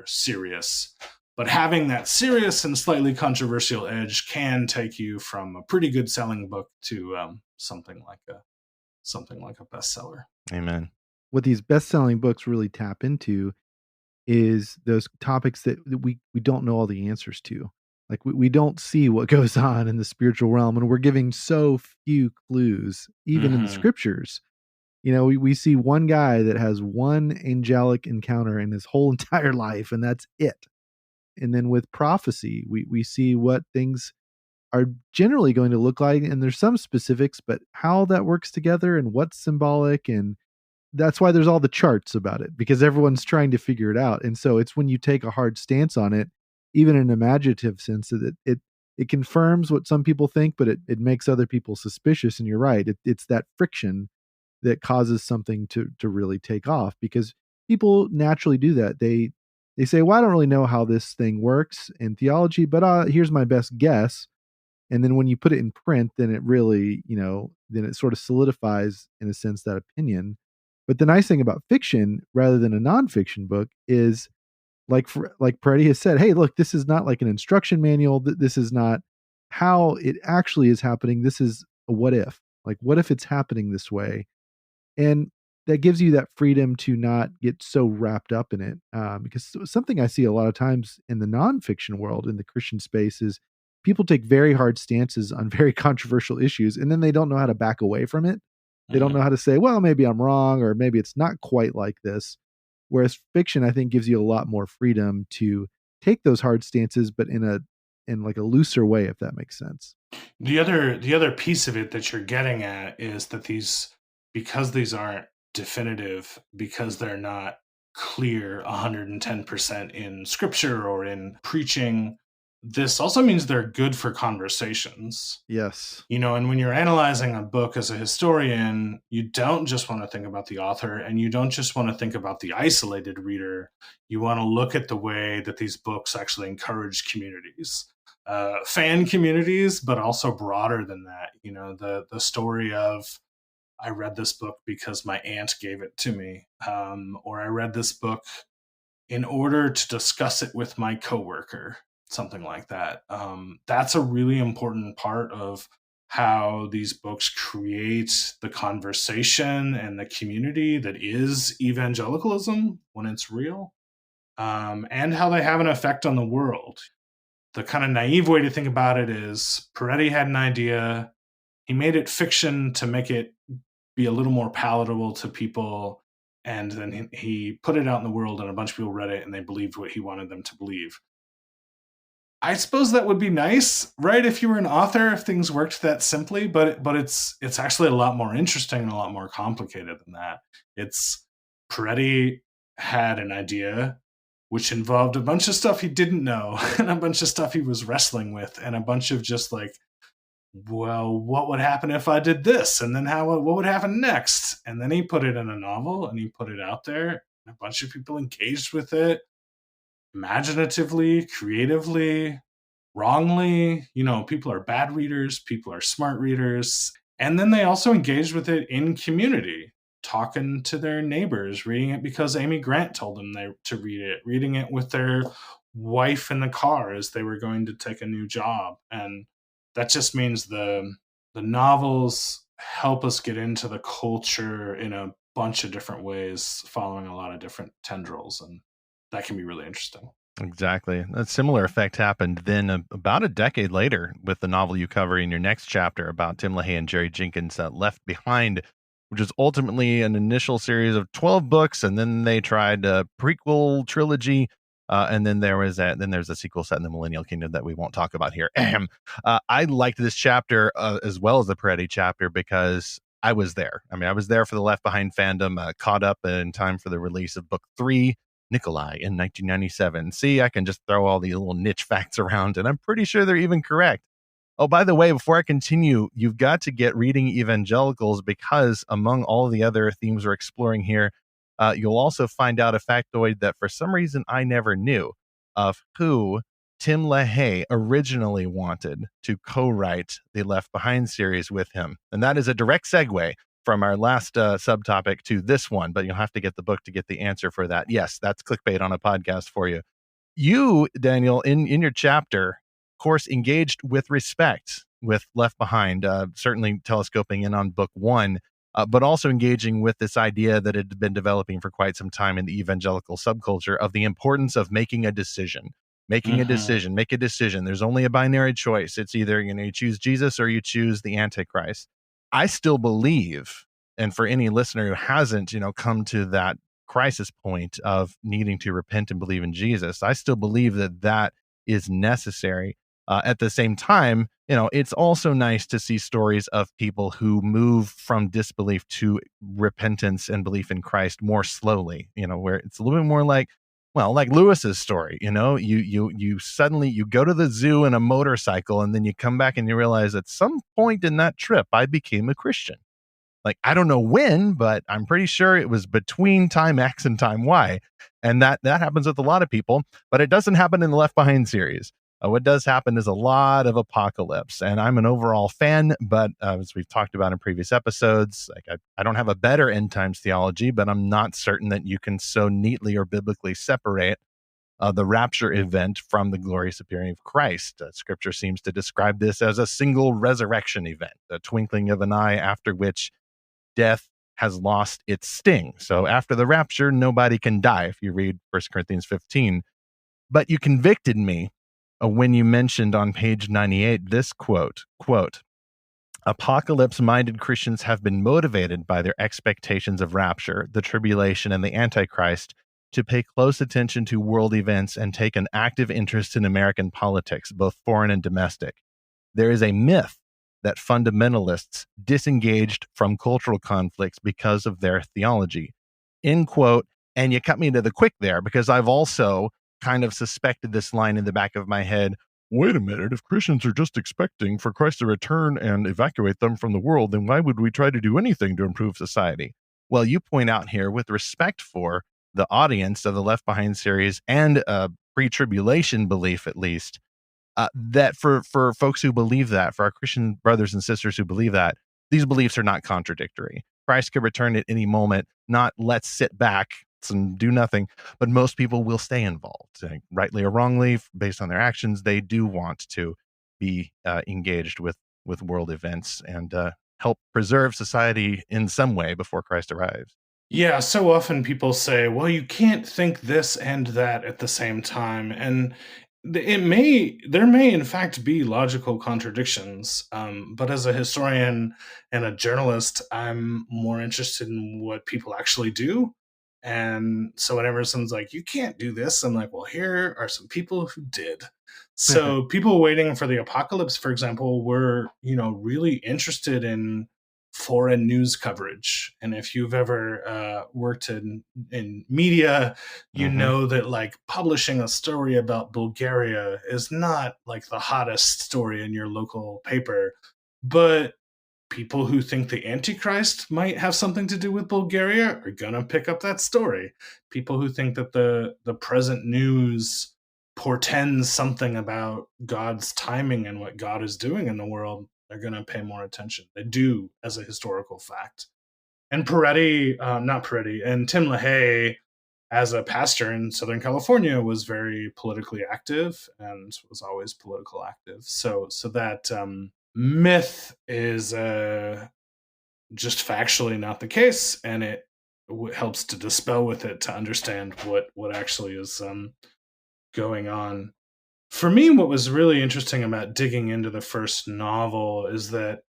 serious. But having that serious and slightly controversial edge can take you from a pretty good selling book to something like a bestseller. Amen. What these best-selling books really tap into is those topics that we don't know all the answers to. Like we don't see what goes on in the spiritual realm, and we're giving so few clues, even in the scriptures. We see one guy that has one angelic encounter in his whole entire life, and that's it. And then with prophecy, we see what things are generally going to look like, and there's some specifics, but how that works together and what's symbolic, and that's why there's all the charts about it, because everyone's trying to figure it out. And so it's when you take a hard stance on it, even in an imaginative sense, that it confirms what some people think, but it makes other people suspicious. And you're right. It's that friction that causes something to really take off, because people naturally do that. They say, well, I don't really know how this thing works in theology, but here's my best guess. And then when you put it in print, then it really, then it sort of solidifies, in a sense, that opinion. But the nice thing about fiction, rather than a nonfiction book, is like Peretti has said, hey, look, this is not like an instruction manual. This is not how it actually is happening. This is a what if. Like, what if it's happening this way? And that gives you that freedom to not get so wrapped up in it. Because something I see a lot of times in the nonfiction world, in the Christian space, is people take very hard stances on very controversial issues, and then they don't know how to back away from it. They don't know how to say, well, maybe I'm wrong, or maybe it's not quite like this. Whereas fiction, I think, gives you a lot more freedom to take those hard stances, but in like a looser way, if that makes sense. The other piece of it that you're getting at is that because these aren't definitive, because they're not clear 110% in scripture or in preaching, this also means they're good for conversations. Yes. And when you're analyzing a book as a historian, you don't just want to think about the author, and you don't just want to think about the isolated reader. You want to look at the way that these books actually encourage communities, fan communities, but also broader than that. The story of, I read this book because my aunt gave it to me, or I read this book in order to discuss it with my coworker, something like that. That's a really important part of how these books create the conversation and the community that is evangelicalism when it's real, and how they have an effect on the world. The kind of naive way to think about it is, Peretti had an idea. He made it fiction to make it be a little more palatable to people. And then he put it out in the world, and a bunch of people read it, and they believed what he wanted them to believe. I suppose that would be nice, right? If you were an author, if things worked that simply, but it's actually a lot more interesting and a lot more complicated than that. Peretti had an idea which involved a bunch of stuff he didn't know, and a bunch of stuff he was wrestling with, and a bunch of just like, well, what would happen if I did this? And then what would happen next? And then he put it in a novel, and he put it out there, and a bunch of people engaged with it imaginatively, creatively, wrongly. People are bad readers, people are smart readers. And then they also engaged with it in community, talking to their neighbors, reading it because Amy Grant told them to read it, reading it with their wife in the car as they were going to take a new job. And that just means the novels help us get into the culture in a bunch of different ways, following a lot of different tendrils, and that can be really interesting. Exactly. A similar effect happened then about a decade later with the novel you cover in your next chapter about Tim LaHaye and Jerry Jenkins' Left Behind, which is ultimately an initial series of 12 books, and then they tried a prequel trilogy, and then there's a sequel set in the Millennial Kingdom that we won't talk about here. I liked this chapter as well as the Peretti chapter because I was there. I was there for the Left Behind fandom, caught up in time for the release of book 3, Nikolai, in 1997. See, I can just throw all these little niche facts around, and I'm pretty sure they're even correct. Oh, by the way, before I continue, you've got to get reading Evangelicals, because among all the other themes we're exploring here, you'll also find out a factoid that for some reason I never knew, of who Tim LaHaye originally wanted to co-write the Left Behind series with him. And that is a direct segue from our last subtopic to this one, but you'll have to get the book to get the answer for that. Yes, that's clickbait on a podcast for you. You, Daniel, in your chapter, of course, engaged with respect with Left Behind, certainly telescoping in on book 1, but also engaging with this idea that had been developing for quite some time in the evangelical subculture of the importance of making a decision. Make a decision. There's only a binary choice. It's either you choose Jesus or you choose the Antichrist. I still believe, and for any listener who hasn't, come to that crisis point of needing to repent and believe in Jesus, I still believe that is necessary. At the same time, it's also nice to see stories of people who move from disbelief to repentance and belief in Christ more slowly, where it's a little bit more like Well, like Lewis's story, you suddenly you go to the zoo in a motorcycle, and then you come back and you realize at some point in that trip I became a Christian. Like, I don't know when, but I'm pretty sure it was between time X and time Y. And that happens with a lot of people, but it doesn't happen in the Left Behind series. What does happen is a lot of apocalypse, and I'm an overall fan, but as we've talked about in previous episodes, like I don't have a better end times theology, but I'm not certain that you can so neatly or biblically separate the rapture event from the glorious appearing of Christ. Scripture seems to describe this as a single resurrection event, a twinkling of an eye, after which death has lost its sting. So after the rapture, nobody can die, if you read 1 Corinthians 15. But you convicted me when you mentioned on page 98 this quote, apocalypse-minded Christians have been motivated by their expectations of rapture, the tribulation, and the Antichrist to pay close attention to world events and take an active interest in American politics, both foreign and domestic. There is a myth that fundamentalists disengaged from cultural conflicts because of their theology. End quote. And you cut me to the quick there, because I've also kind of suspected this line in the back of my head. Wait a minute, if Christians are just expecting for Christ to return and evacuate them from the world, then why would we try to do anything to improve society? Well, you point out here, with respect for the audience of the Left Behind series and pre-tribulation belief, at least, that for folks who believe that, for our Christian brothers and sisters who believe that, these beliefs are not contradictory. Christ could return at any moment, not let's sit back and do nothing, but most people will stay involved, rightly or wrongly, based on their actions. They do want to be engaged with world events and help preserve society in some way before Christ arrives. Yeah, so often people say, well, you can't think this and that at the same time. And there may in fact be logical contradictions. But as a historian and a journalist, I'm more interested in what people actually do. And so whenever someone's like, you can't do this, I'm like, well, here are some people who did. So people waiting for the apocalypse, for example, were, really interested in foreign news coverage. And if you've ever worked in media, you know that like publishing a story about Bulgaria is not like the hottest story in your local paper, but people who think the Antichrist might have something to do with Bulgaria are gonna pick up that story. People who think that the present news portends something about God's timing and what God is doing in the world, they're going to pay more attention. They do, as a historical fact. And and Tim LaHaye, as a pastor in Southern California, was very politically active and was always political active. So that myth is just factually not the case, and it helps to dispel with it to understand what actually is going on. For me, what was really interesting about digging into the first novel is that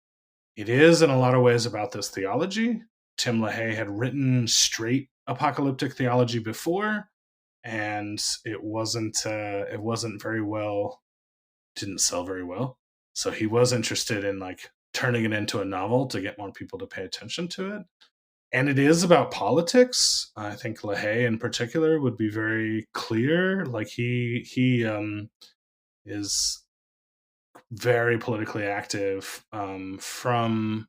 it is in a lot of ways about this theology. Tim LaHaye had written straight apocalyptic theology before, and it wasn't very well, didn't sell very well. So he was interested in like turning it into a novel to get more people to pay attention to it. And it is about politics. I think LaHaye in particular would be very clear. Like he is very politically active from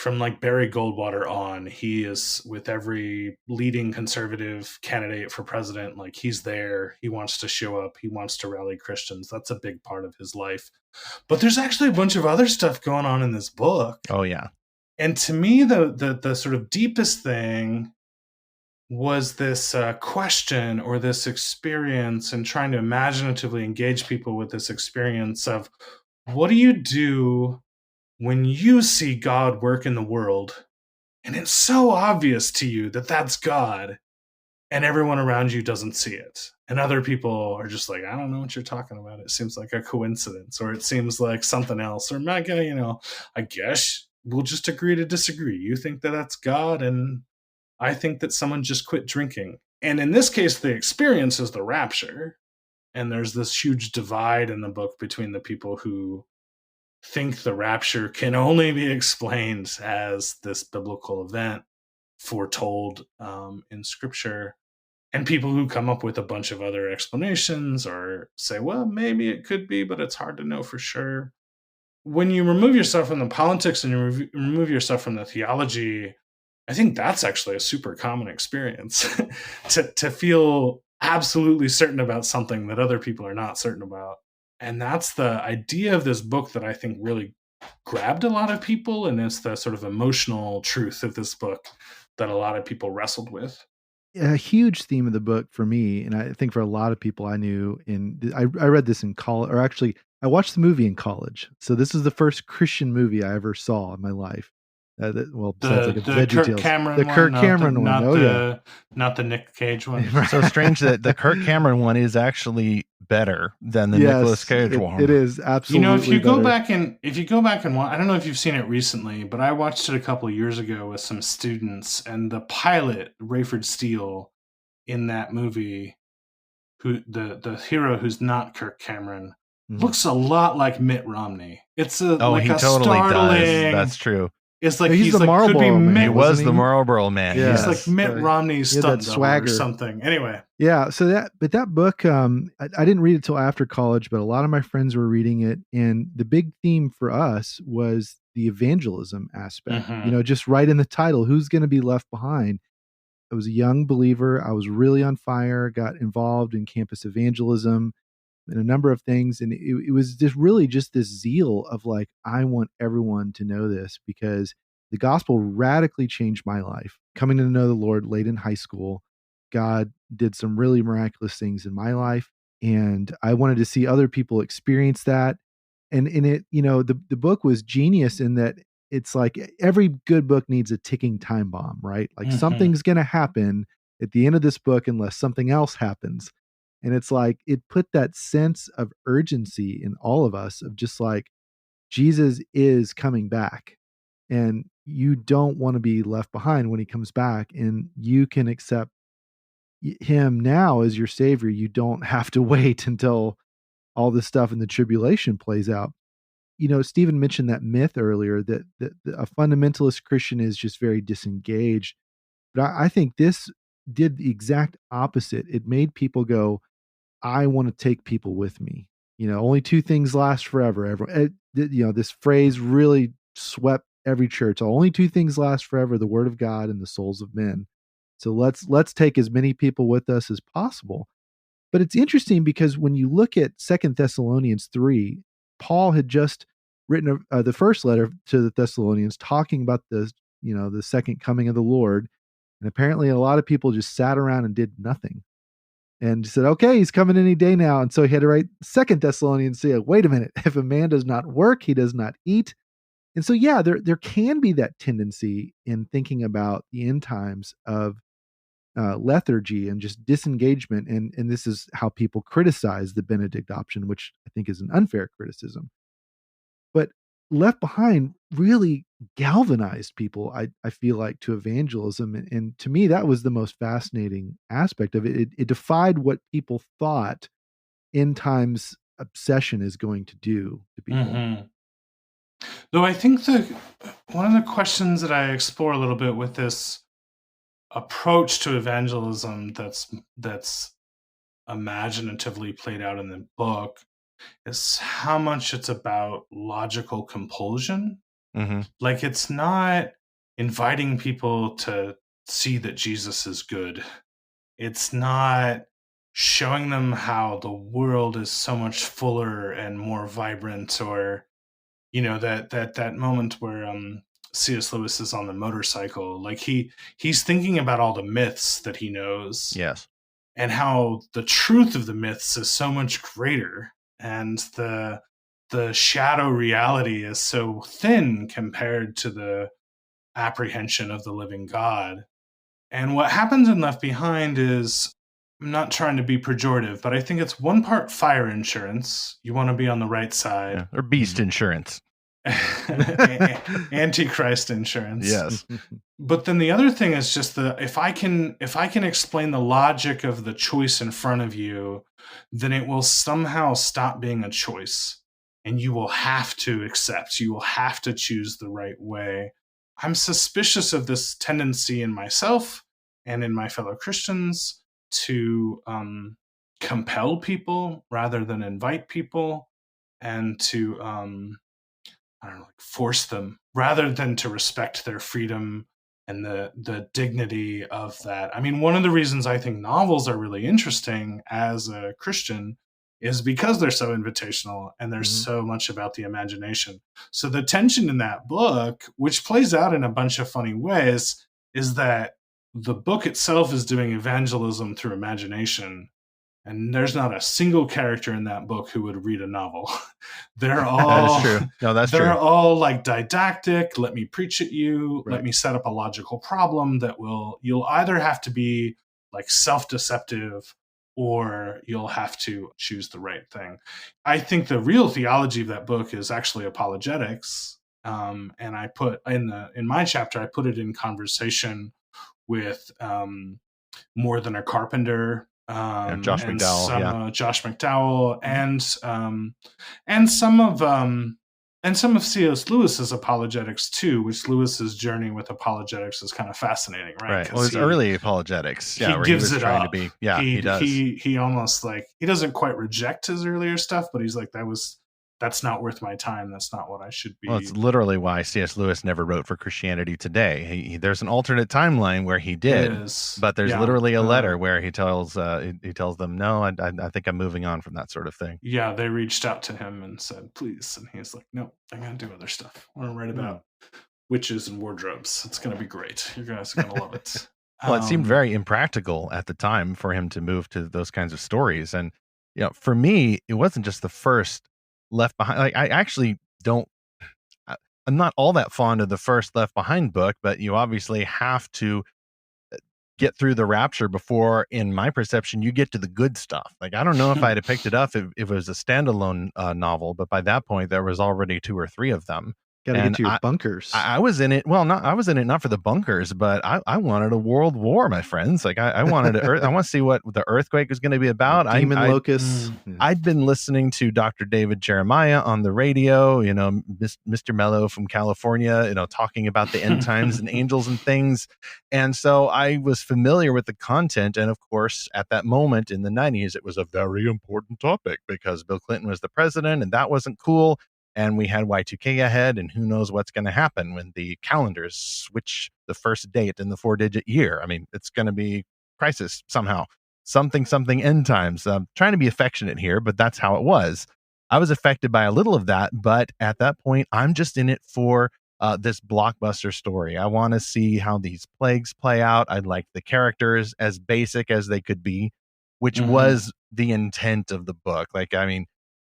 like Barry Goldwater on. He is with every leading conservative candidate for president. Like he's there. He wants to show up. He wants to rally Christians. That's a big part of his life. But there's actually a bunch of other stuff going on in this book. Oh yeah. And to me, the sort of deepest thing was this question or this experience, and trying to imaginatively engage people with this experience of what do you do when you see God work in the world and it's so obvious to you that that's God and everyone around you doesn't see it. And other people are just like, I don't know what you're talking about. It seems like a coincidence, or it seems like something else. Or, I guess we'll just agree to disagree. You think that that's God, and I think that someone just quit drinking. And in this case, the experience is the rapture. And there's this huge divide in the book between the people who think the rapture can only be explained as this biblical event foretold in Scripture, and people who come up with a bunch of other explanations or say, well, maybe it could be, but it's hard to know for sure. When you remove yourself from the politics and you remove yourself from the theology, I think that's actually a super common experience to feel absolutely certain about something that other people are not certain about. And that's the idea of this book that I think really grabbed a lot of people. And it's the sort of emotional truth of this book that a lot of people wrestled with. A huge theme of the book for me, and I think for a lot of people I knew I read this in college, or actually I watched the movie in college. So this is the first Christian movie I ever saw in my life. Besides like The Kirk Cameron one, Kirk Cameron one. Not the Nick Cage one. So strange that the Kirk Cameron one is actually better than the Nicolas Cage one. It is absolutely. If you go back and watch, I don't know if you've seen it recently, but I watched it a couple of years ago with some students, and the pilot, Rayford Steele, in that movie, who the hero who's not Kirk Cameron, looks a lot like Mitt Romney. It's he totally does. That's true. It's like he's the Marlboro man. He was the Marlboro man. Yeah. He's like Mitt Romney's stunt double or something. Anyway. Yeah. So that book, I didn't read it till after college, but a lot of my friends were reading it. And the big theme for us was the evangelism aspect, just right in the title, who's going to be left behind? I was a young believer. I was really on fire, got involved in campus evangelism and a number of things. And it was just really just this zeal of like, I want everyone to know this, because the gospel radically changed my life. Coming to know the Lord late in high school, God did some really miraculous things in my life. And I wanted to see other people experience that. And in it, the book was genius in that it's like every good book needs a ticking time bomb, right? Like something's going to happen at the end of this book unless something else happens. And it's like, it put that sense of urgency in all of us of just like, Jesus is coming back and you don't want to be left behind when he comes back, and you can accept him now as your savior. You don't have to wait until all this stuff in the tribulation plays out. Stephen mentioned that myth earlier that a fundamentalist Christian is just very disengaged. But I think this did the exact opposite. It made people go, I want to take people with me. Only two things last forever. This phrase really swept every church. Only two things last forever: the word of God and the souls of men. So let's take as many people with us as possible. But it's interesting because when you look at 2 Thessalonians 3, Paul had just written the first letter to the Thessalonians talking about the second coming of the Lord. And apparently a lot of people just sat around and did nothing and said, okay, he's coming any day now. And so he had to write 2 Thessalonians, say, wait a minute, if a man does not work, he does not eat. And so, yeah, there can be that tendency in thinking about the end times of lethargy and just disengagement. And this is how people criticize the Benedict option, which I think is an unfair criticism. But Left Behind really galvanized people, I feel like, to evangelism. And to me, that was the most fascinating aspect of it. It defied what people thought end times obsession is going to do to people. Though I think one of the questions that I explore a little bit with this approach to evangelism that's imaginatively played out in the book is how much it's about logical compulsion. Like, it's not inviting people to see that Jesus is good. It's not showing them how the world is so much fuller and more vibrant, or that moment where C.S. Lewis is on the motorcycle. Like, he's thinking about all the myths that he knows. Yes. And how the truth of the myths is so much greater, and the shadow reality is so thin compared to the apprehension of the living God. And what happens in Left Behind is, I'm not trying to be pejorative, but I think it's one part fire insurance. You want to be on the right side. Or beast insurance. Antichrist insurance. Yes. But then the other thing is just if I can explain the logic of the choice in front of you, then it will somehow stop being a choice, and you will have to accept. You will have to choose the right way. I'm suspicious of this tendency in myself and in my fellow Christians, to compel people rather than invite people, and to I don't know, like force them rather than to respect their freedom and the dignity of that. I mean, one of the reasons I think novels are really interesting as a Christian is because they're so invitational and there's so much about the imagination. So the tension in that book, which plays out in a bunch of funny ways, is that the book itself is doing evangelism through imagination. And there's not a single character in that book who would read a novel. They're all That is true. No, that's they're true. all like didactic. Let me preach at you. Right. Let me set up a logical problem that you'll either have to be like self-deceptive or you'll have to choose the right thing. I think the real theology of that book is actually apologetics. And I put in my chapter, I put it in conversation with More Than a Carpenter, Josh and McDowell, Josh McDowell, and some of C.S. Lewis's apologetics too, which Lewis's journey with apologetics is kind of fascinating, right? Right. Well, it's early apologetics. Yeah, he where gives he was it trying up. to be. Yeah, he does. He almost like he doesn't quite reject his earlier stuff, but he's like that's not worth my time. That's not what I should be. Well, it's literally why C.S. Lewis never wrote for Christianity Today. There's an alternate timeline where he did, but there's literally a letter where he tells them, no, I think I'm moving on from that sort of thing. Yeah, they reached out to him and said, please. And he's like, no, I'm going to do other stuff. I want to write about witches and wardrobes. It's going to be great. You guys are going to love it. Well, it seemed very impractical at the time for him to move to those kinds of stories. And, for me, it wasn't just the first Left Behind. Like, I actually I'm not all that fond of the first Left Behind book, but you obviously have to get through the rapture before, in my perception, you get to the good stuff. Like, I don't know if I'd have picked it up if it was a standalone novel, but by that point there was already 2 or 3 of them. Got to get to your bunkers. I was in it. Well, I was in it not for the bunkers, but I wanted a world war, my friends. Like, I wanted I want to see what the earthquake was going to be about. Demon locusts. I'd been listening to Dr. David Jeremiah on the radio, Mr. Mello from California, talking about the end times and angels and things. And so I was familiar with the content. And of course, at that moment in the 90s, it was a very important topic because Bill Clinton was the president and that wasn't cool. And we had Y2K ahead, and who knows what's going to happen when the calendars switch the first date in the 4-digit year. I mean, it's going to be crisis somehow. Something end times. I'm trying to be affectionate here, but that's how it was. I was affected by a little of that, but at that point, I'm just in it for this blockbuster story. I want to see how these plagues play out. I'd like the characters as basic as they could be, which was the intent of the book. Like, I mean,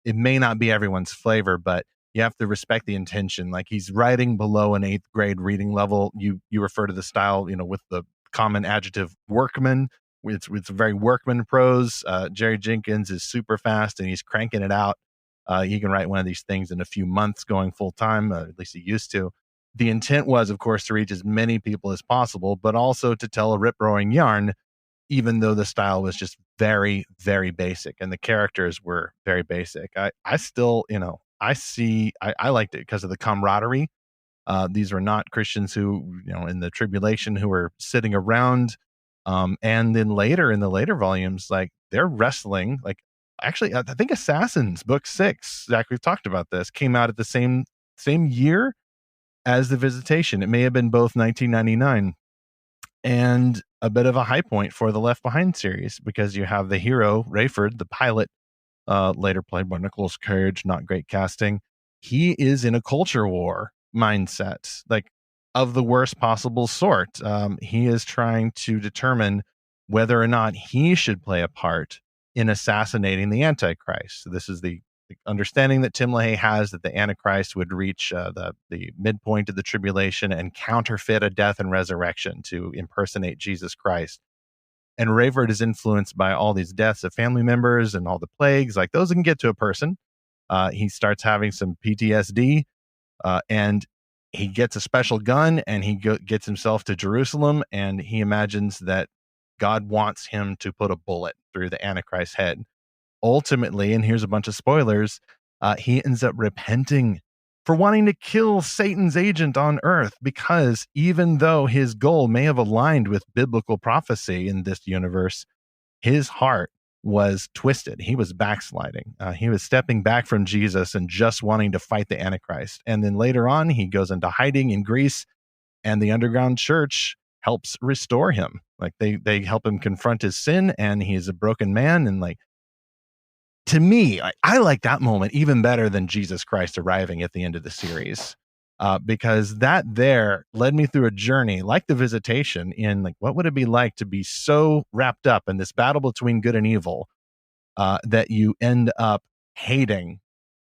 it may not be everyone's flavor, but you have to respect the intention. Like, he's writing below an 8th grade reading level. You refer to the style, with the common adjective workman. It's very workman prose. Jerry Jenkins is super fast and he's cranking it out. He can write one of these things in a few months going full time, at least he used to. The intent was, of course, to reach as many people as possible, but also to tell a rip-roaring yarn, even though the style was just very, very basic and the characters were very basic. I still, I liked it because of the camaraderie. These were not Christians who, in the tribulation, who were sitting around. And then later in the later volumes, like, they're wrestling. Like, actually, I think Assassins book 6, Zach, we've talked about this, came out at the same year as The Visitation. It may have been both 1999. And a bit of a high point for the Left Behind series, because you have the hero, Rayford, the pilot, later played by Nicolas Cage, not great casting. He is in a culture war mindset, like, of the worst possible sort. He is trying to determine whether or not he should play a part in assassinating the Antichrist. So this is the understanding that Tim LaHaye has, that the Antichrist would reach the midpoint of the tribulation and counterfeit a death and resurrection to impersonate Jesus Christ. And Rayford is influenced by all these deaths of family members and all the plagues. Like, those can get to a person. He starts having some PTSD, and he gets a special gun, and he gets himself to Jerusalem, and he imagines that God wants him to put a bullet through the Antichrist's head. Ultimately, and here's a bunch of spoilers, he ends up repenting for wanting to kill Satan's agent on earth, because even though his goal may have aligned with biblical prophecy in this universe, his heart was twisted. He was backsliding. He was stepping back from Jesus and just wanting to fight the Antichrist. And then later on, he goes into hiding in Greece, and the underground church helps restore him. Like they help him confront his sin, and he's a broken man. And like, to me, I like that moment even better than Jesus Christ arriving at the end of the series. Because that there led me through a journey like the Visitation in like, what would it be like to be so wrapped up in this battle between good and evil that you end up hating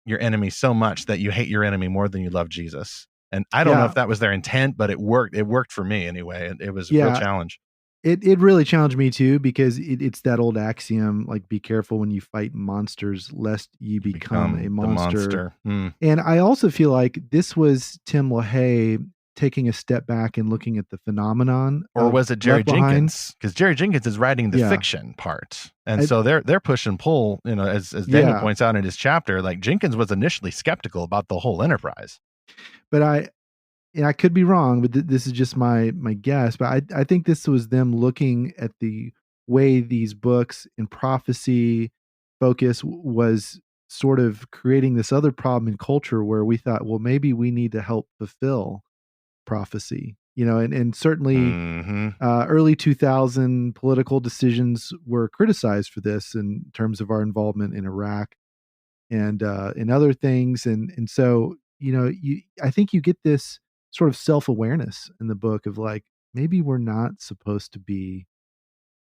your enemy so much that you hate your enemy more than you love Jesus. And I don't know if that was their intent, but it worked. It worked for me anyway. It was a real challenge. It really challenged me too, because it's that old axiom, like, be careful when you fight monsters, lest you become a monster. And I also feel like this was Tim LaHaye taking a step back and looking at the phenomenon. Or was it Jerry Jenkins? Because Jerry Jenkins is writing the fiction part. And so they're push and pull, you know, as Daniel points out in his chapter, like Jenkins was initially skeptical about the whole enterprise. But I could be wrong, but this is just my guess. But I think this was them looking at the way these books and prophecy focus was sort of creating this other problem in culture where we thought, well, maybe we need to help fulfill prophecy, you know, and certainly early 2000 political decisions were criticized for this in terms of our involvement in Iraq and in other things. And so, you know, I think you get this sort of self-awareness in the book of like, maybe we're not supposed to be,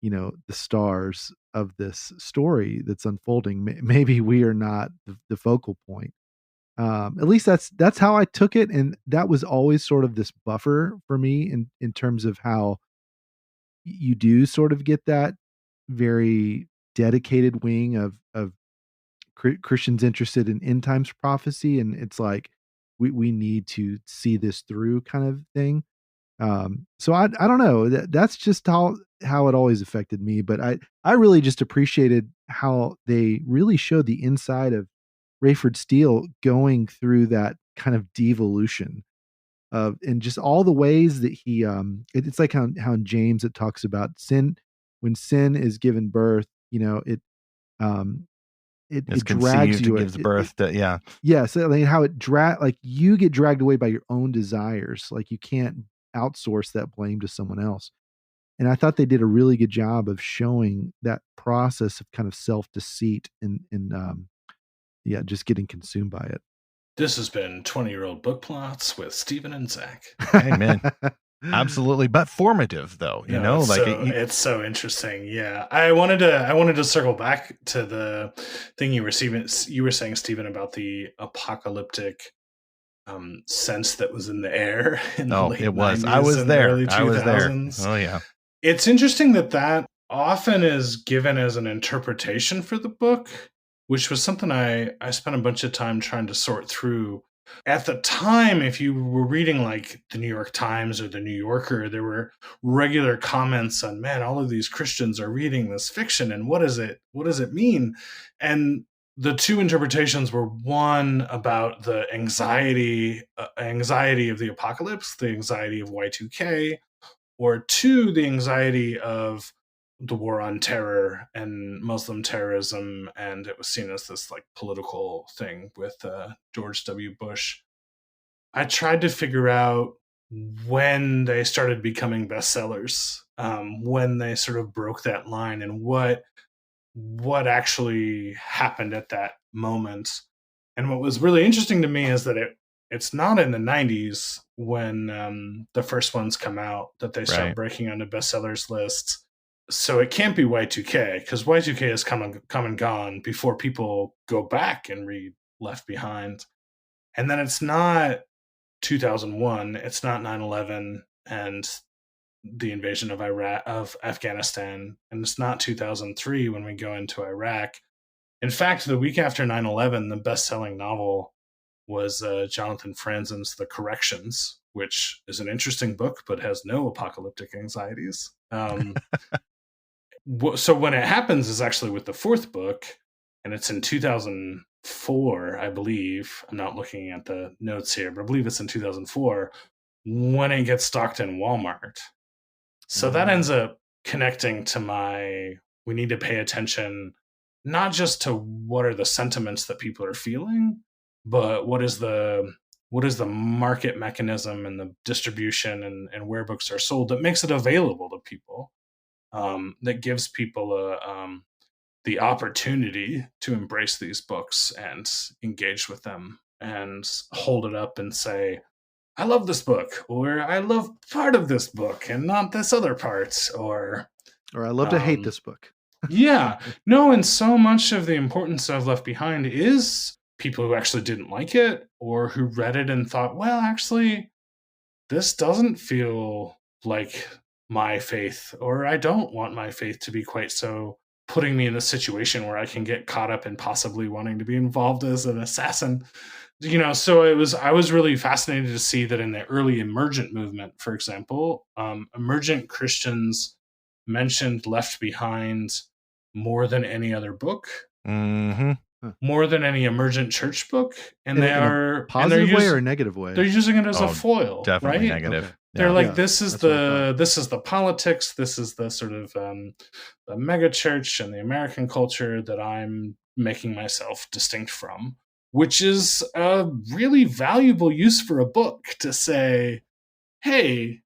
you know, the stars of this story that's unfolding. Maybe we are not the focal point. At least that's how I took it. And that was always sort of this buffer for me in terms of how you do sort of get that very dedicated wing of Christians interested in end times prophecy. And it's like, we need to see this through kind of thing. So I don't know, that's just how it always affected me. But I really just appreciated how they really showed the inside of Rayford Steele going through that kind of devolution of, and just all the ways that he, it's like how in James it talks about sin, when sin is given birth, you know, it drags you. It gives birth to, Yes. I mean, how it like you get dragged away by your own desires. Like you can't outsource that blame to someone else. And I thought they did a really good job of showing that process of kind of self-deceit and just getting consumed by it. This has been 20-Year-Old Book Plots with Stephen and Zach. Hey, man. Absolutely, but formative though, you know, like it's so interesting. Yeah, I wanted to circle back to the thing you were saying, Stephen, about the apocalyptic sense that was in the air in the late 90s. I was there. Early 2000s. I was there. Oh yeah. It's interesting that often is given as an interpretation for the book, which was something I spent a bunch of time trying to sort through. At the time, if you were reading like the New York Times or the New Yorker, there were regular comments on, man, all of these Christians are reading this fiction, and what does it mean? And the two interpretations were one about the anxiety of the apocalypse, the anxiety of Y2K, or two, the anxiety of the war on terror and Muslim terrorism, and it was seen as this like political thing with George W. Bush. I tried to figure out when they started becoming bestsellers, when they sort of broke that line, and what actually happened at that moment. And what was really interesting to me is that it's not in the 90s when the first ones come out that they start breaking onto bestsellers lists. So it can't be Y2K, because Y2K has come and gone before people go back and read Left Behind. And then it's not 2001, it's not 9/11 and the invasion of Afghanistan, and it's not 2003 when we go into Iraq. In fact, the week after 9/11, the best-selling novel was Jonathan Franzen's The Corrections, which is an interesting book but has no apocalyptic anxieties. So when it happens is actually with the fourth book, and it's in 2004, I believe. I'm not looking at the notes here, but I believe it's in 2004 when it gets stocked in Walmart. So that ends up connecting to my we need to pay attention not just to what are the sentiments that people are feeling, but what is the market mechanism and the distribution and where books are sold that makes it available to people, that gives people the opportunity to embrace these books and engage with them and hold it up and say, I love this book, or I love part of this book and not this other part, or I love to hate this book. Yeah. No, and so much of the importance of Left Behind is people who actually didn't like it or who read it and thought, well, actually, this doesn't feel like my faith, or I don't want my faith to be quite so, putting me in a situation where I can get caught up in possibly wanting to be involved as an assassin. So I was really fascinated to see that in the early emergent movement, for example, emergent Christians mentioned Left Behind more than any other book, more than any emergent church book, and in a positive way or a negative way? They're using it as a foil, definitely right? negative. Okay. They're like, this is the politics, this is the sort of the mega church and the American culture that I'm making myself distinct from, which is a really valuable use for a book to say, hey,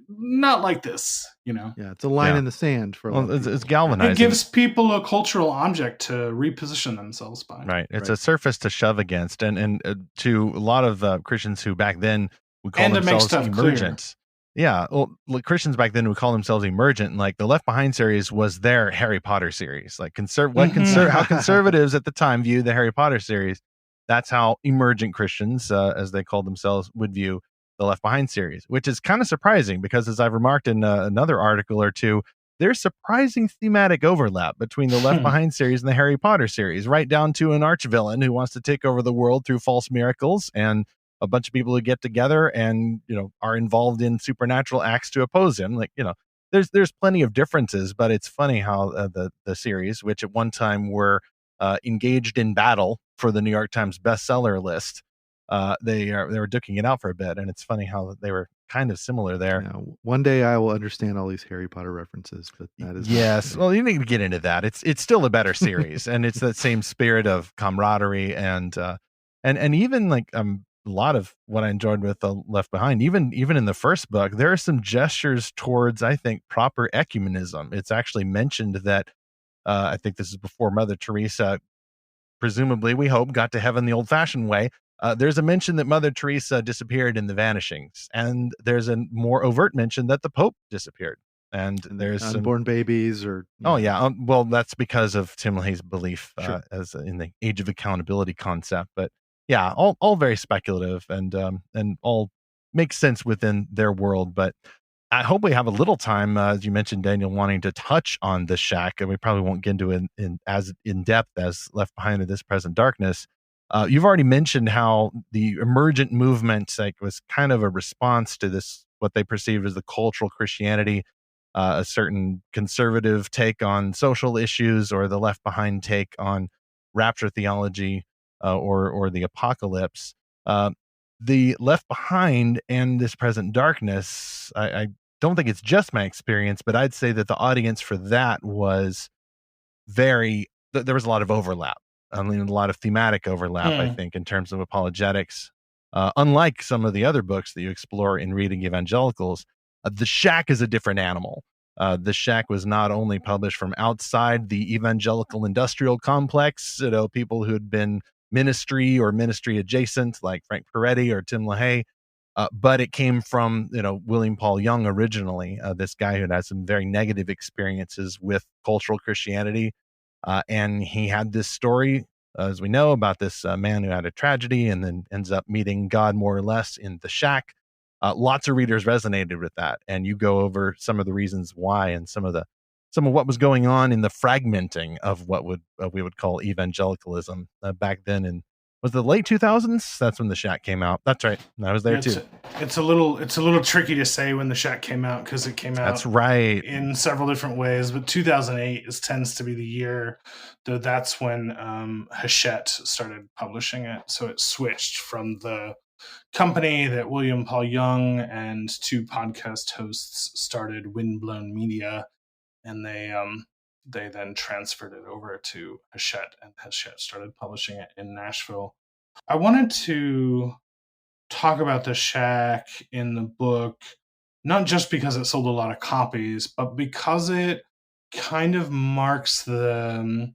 not like this, Yeah, it's a line in the sand for. It's galvanizing. It gives people a cultural object to reposition themselves by. Right. It's a surface to shove against, and to a lot of Christians who back then would call themselves emergent. Clear. Yeah, well, Christians back then would call themselves emergent. Like the Left Behind series was their Harry Potter series. Like how conservatives at the time viewed the Harry Potter series. That's how emergent Christians, as they called themselves, would view the Left Behind series, which is kind of surprising because, as I've remarked in another article or two, there's surprising thematic overlap between the Left Behind series and the Harry Potter series, right down to an archvillain who wants to take over the world through false miracles and a bunch of people who get together and, are involved in supernatural acts to oppose him. Like, there's plenty of differences, but it's funny how the series, which at one time were engaged in battle for the New York Times bestseller list, they were duking it out for a bit, and it's funny how they were kind of similar there. Yeah, one day I will understand all these Harry Potter references, but that is yes. Well, you need to get into that. It's still a better series, and it's that same spirit of camaraderie and even like a lot of what I enjoyed with the Left Behind. Even in the first book, there are some gestures towards, I think, proper ecumenism. It's actually mentioned that I think this is before Mother Teresa, presumably, we hope, got to heaven the old-fashioned way. There's a mention that Mother Teresa disappeared in the Vanishings, and there's a more overt mention that the Pope disappeared. And there's unborn babies, or well, that's because of Tim LaHaye's belief as in the age of accountability concept. But yeah, all very speculative and all makes sense within their world. But I hope we have a little time, as you mentioned, Daniel, wanting to touch on the shack, and we probably won't get into it as in depth as Left Behind in This Present Darkness. You've already mentioned how the emergent movement was kind of a response to this, what they perceived as the cultural Christianity, a certain conservative take on social issues, or the Left Behind take on rapture theology, or the apocalypse. The Left Behind and This Present Darkness, I don't think it's just my experience, but I'd say that the audience for that was there was a lot of overlap. I mean, a lot of thematic overlap, I think, in terms of apologetics. Unlike some of the other books that you explore in reading Evangelicals, The Shack is a different animal. The Shack was not only published from outside the evangelical industrial complex, people who had been ministry or ministry adjacent, like Frank Peretti or Tim LaHaye, but it came from William Paul Young originally, this guy who had some very negative experiences with cultural Christianity, and he had this story, as we know, about this man who had a tragedy and then ends up meeting God more or less in the shack. Lots of readers resonated with that, and you go over some of the reasons why and some of what was going on in the fragmenting of what we would call evangelicalism back then. And was the late 2000s? That's when the Shack came out. That's right. I was there too. It's a little tricky to say when the Shack came out, because it came out. That's right. In several different ways, but 2008 tends to be the year. Though that's when Hachette started publishing it, so it switched from the company that William Paul Young and two podcast hosts started, Windblown Media, and they they then transferred it over to Hachette, and Hachette started publishing it in Nashville. I wanted to talk about the Shack in the book, not just because it sold a lot of copies, but because it kind of marks the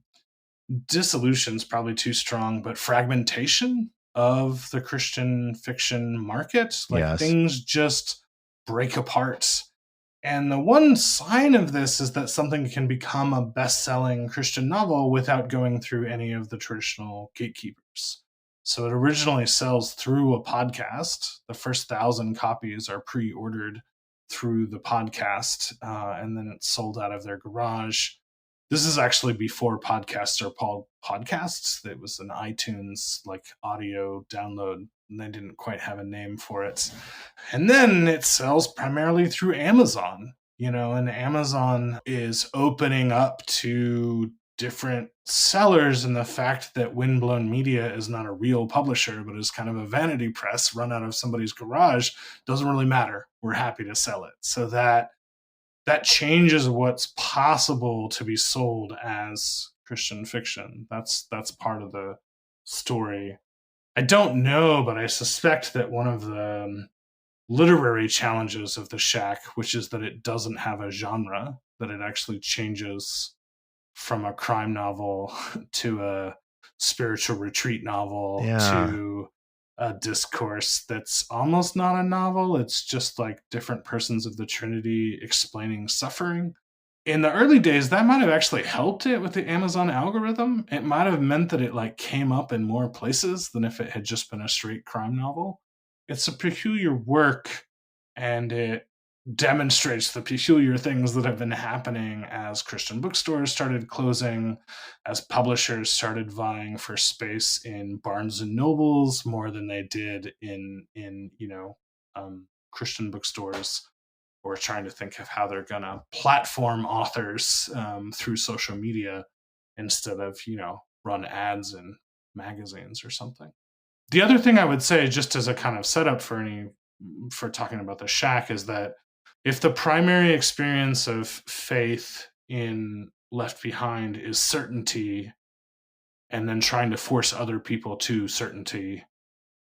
dissolution's probably too strong, but fragmentation of the Christian fiction market. Like things just break apart. And the one sign of this is that something can become a best-selling Christian novel without going through any of the traditional gatekeepers. So it originally sells through a podcast. The first 1,000 copies are pre-ordered through the podcast, and then it's sold out of their garage. This is actually before podcasts are called podcasts. It was an iTunes like audio download, and they didn't quite have a name for it. And then it sells primarily through Amazon, and Amazon is opening up to different sellers, and the fact that Windblown Media is not a real publisher, but is kind of a vanity press run out of somebody's garage doesn't really matter. We're happy to sell it. So that changes what's possible to be sold as Christian fiction. That's part of the story. I don't know, but I suspect that one of the literary challenges of the Shack, which is that it doesn't have a genre, that it actually changes from a crime novel to a spiritual retreat novel to a discourse that's almost not a novel. It's just like different persons of the Trinity explaining suffering. In the early days, that might have actually helped it with the Amazon algorithm. It might have meant that it like came up in more places than if it had just been a straight crime novel. It's a peculiar work, and it demonstrates the peculiar things that have been happening as Christian bookstores started closing, as publishers started vying for space in Barnes and Nobles more than they did in Christian bookstores, or trying to think of how they're going to platform authors through social media instead of, run ads in magazines or something. The other thing I would say, just as a kind of setup for talking about the Shack, is that if the primary experience of faith in Left Behind is certainty, and then trying to force other people to certainty,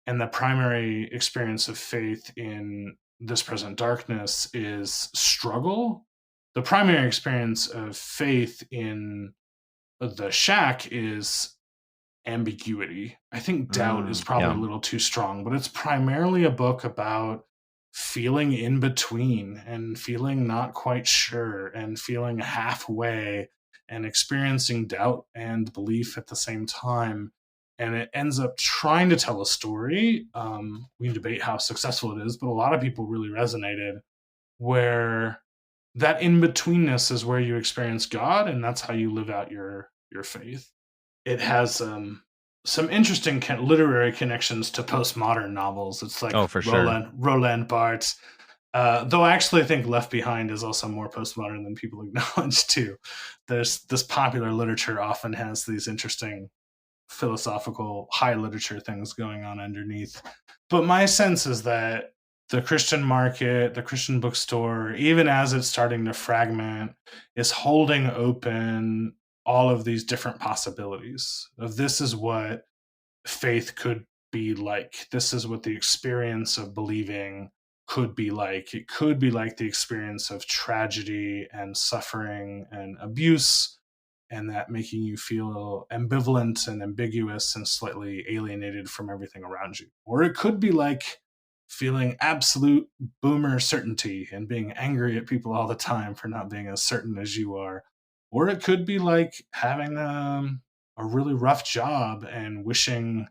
and the primary experience of faith in This Present Darkness is struggle, the primary experience of faith in the Shack is ambiguity. I think doubt is probably a little too strong, but it's primarily a book about feeling in between and feeling not quite sure and feeling halfway and experiencing doubt and belief at the same time. And it ends up trying to tell a story. We can debate how successful it is, but a lot of people really resonated, where that in-betweenness is where you experience God, and that's how you live out your faith. It has some interesting literary connections to postmodern novels. It's like Roland Barthes. Though I actually think Left Behind is also more postmodern than people acknowledge too. This popular literature often has these interesting philosophical high literature things going on underneath. But my sense is that the Christian market, the Christian bookstore, even as it's starting to fragment, is holding open all of these different possibilities of this is what faith could be like. This is what the experience of believing could be like. It could be like the experience of tragedy and suffering and abuse, and that making you feel ambivalent and ambiguous and slightly alienated from everything around you. Or it could be like feeling absolute boomer certainty and being angry at people all the time for not being as certain as you are. Or it could be like having a really rough job and wishing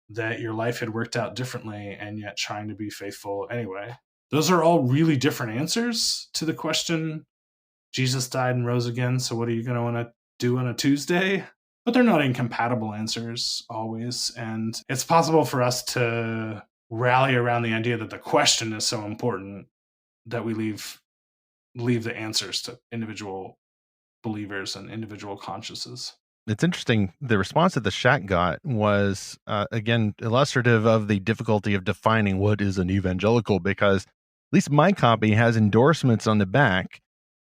that your life had worked out differently and yet trying to be faithful anyway. Those are all really different answers to the question, Jesus died and rose again, so what are you going to want to do on a Tuesday? But they're not incompatible answers always. And it's possible for us to rally around the idea that the question is so important that we leave the answers to individual believers and individual consciences. It's interesting. The response that the Shack got was, again, illustrative of the difficulty of defining what is an evangelical, because at least my copy has endorsements on the back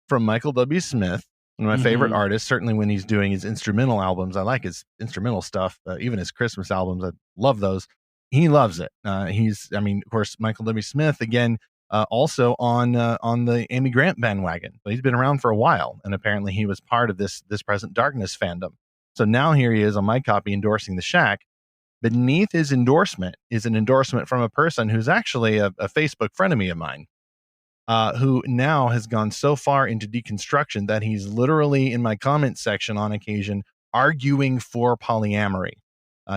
from Michael W. Smith, One of my favorite artists, certainly when he's doing his instrumental albums. I like his instrumental stuff, even his Christmas albums. I love those. He loves it. Of course, Michael W. Smith, again, also on the Amy Grant bandwagon. But he's been around for a while, and apparently he was part of this Present Darkness fandom. So now here he is on my copy endorsing The Shack. Beneath his endorsement is an endorsement from a person who's actually a Facebook frenemy of mine, who now has gone so far into deconstruction that he's literally in my comment section on occasion arguing for polyamory.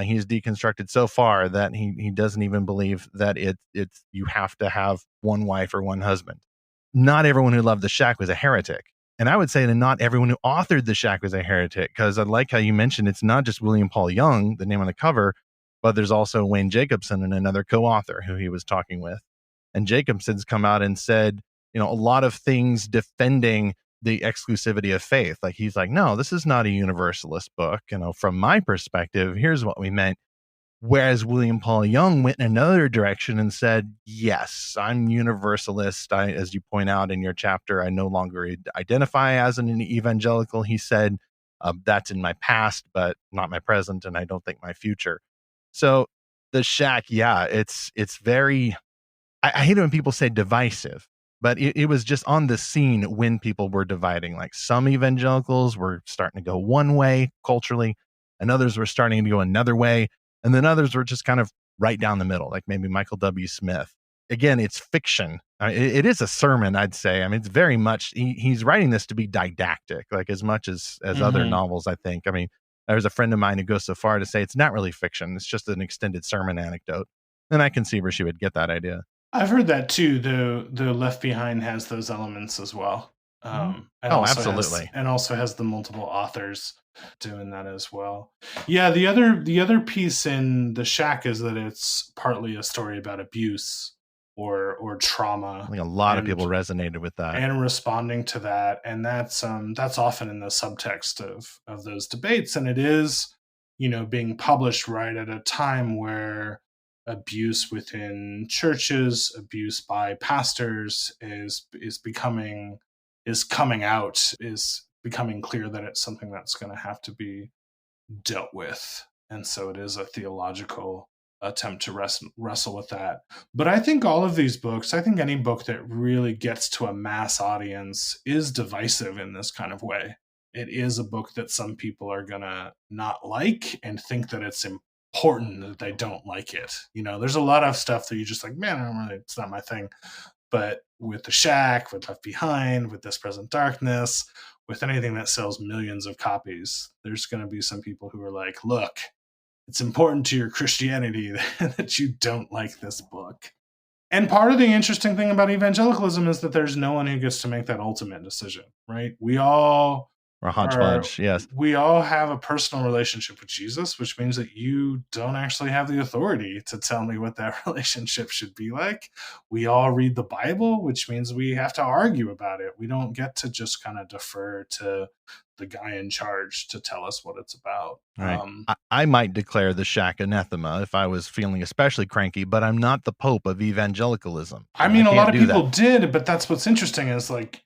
He's deconstructed so far that he doesn't even believe that it's you have to have one wife or one husband. Not everyone who loved The Shack was a heretic. And I would say that not everyone who authored The Shack was a heretic, because I like how you mentioned it's not just William Paul Young, the name on the cover, but there's also Wayne Jacobson and another co-author who he was talking with. And Jacobson's come out and said, a lot of things defending the exclusivity of faith. Like he's like, no, this is not a universalist book. From my perspective, here's what we meant. Whereas William Paul Young went in another direction and said, yes, I'm universalist. As you point out in your chapter, I no longer identify as an evangelical. He said, that's in my past, but not my present, and I don't think my future. So The Shack, yeah, it's very, I hate it when people say divisive, but it was just on the scene when people were dividing. Like some evangelicals were starting to go one way culturally, and others were starting to go another way. And then others were just kind of right down the middle, like maybe Michael W. Smith. Again, it's fiction. It is a sermon, I'd say. It's very much, he's writing this to be didactic, like as much as other novels, I think. There's a friend of mine who goes so far to say it's not really fiction. It's just an extended sermon anecdote. And I can see where she would get that idea. I've heard that too. The Left Behind has those elements as well. Absolutely. And also has the multiple authors doing that as well. Yeah, the other piece in The Shack is that it's partly a story about abuse or trauma. I think a lot of people resonated with that and responding to that, and that's often in the subtext of those debates, and it is being published right at a time where abuse within churches, abuse by pastors is coming out, is becoming clear that it's something that's going to have to be dealt with. And so it is a theological attempt to wrestle with that. But I think all of these books, I think any book that really gets to a mass audience is divisive in this kind of way. It is a book that some people are going to not like and think that it's important that they don't like it. There's a lot of stuff that you just like, man, it's not my thing. But with The Shack, with Left Behind, with This Present Darkness, with anything that sells millions of copies, there's going to be some people who are like, look, it's important to your Christianity that you don't like this book. And part of the interesting thing about evangelicalism is that there's no one who gets to make that ultimate decision, right? We all or hodgepodge, yes. We all have a personal relationship with Jesus, which means that you don't actually have the authority to tell me what that relationship should be like. We all read the Bible, which means we have to argue about it. We don't get to just kind of defer to the guy in charge to tell us what it's about. Right. I might declare The Shack anathema if I was feeling especially cranky, but I'm not the Pope of evangelicalism. A lot of people did, but that's what's interesting is like,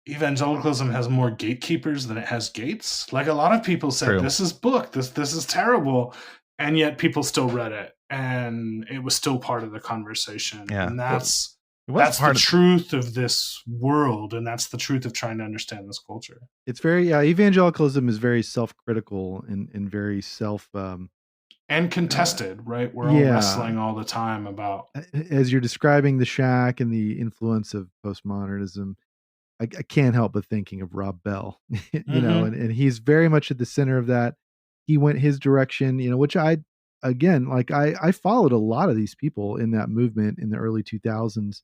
evangelicalism has more gatekeepers than it has gates. Like a lot of people said, True. This is book, this is terrible, and yet people still read it, and it was still part of the conversation. Yeah. And that's the truth of this world, and that's the truth of trying to understand this culture. It's very evangelicalism is very self-critical and very and contested, right? We're all wrestling all the time about, as you're describing The Shack and the influence of postmodernism. I can't help but thinking of Rob Bell, and he's very much at the center of that. He went his direction, which I followed a lot of these people in that movement in the early 2000s.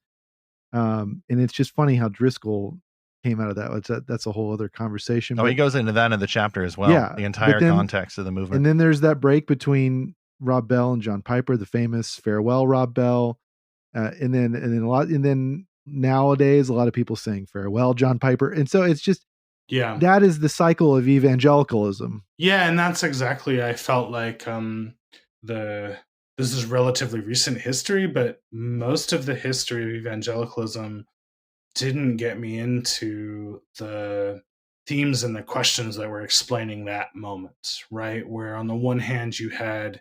And it's just funny how Driscoll came out of that. That's a whole other conversation. He goes into that in the chapter as well. Yeah, the entire context of the movement. And then there's that break between Rob Bell and John Piper, the famous farewell Rob Bell. And then nowadays a lot of people saying farewell John Piper, and so it's just that is the cycle of evangelicalism. And that's exactly, I felt like this is relatively recent history, but most of the history of evangelicalism didn't get me into the themes and the questions that were explaining that moment, right? Where on the one hand, you had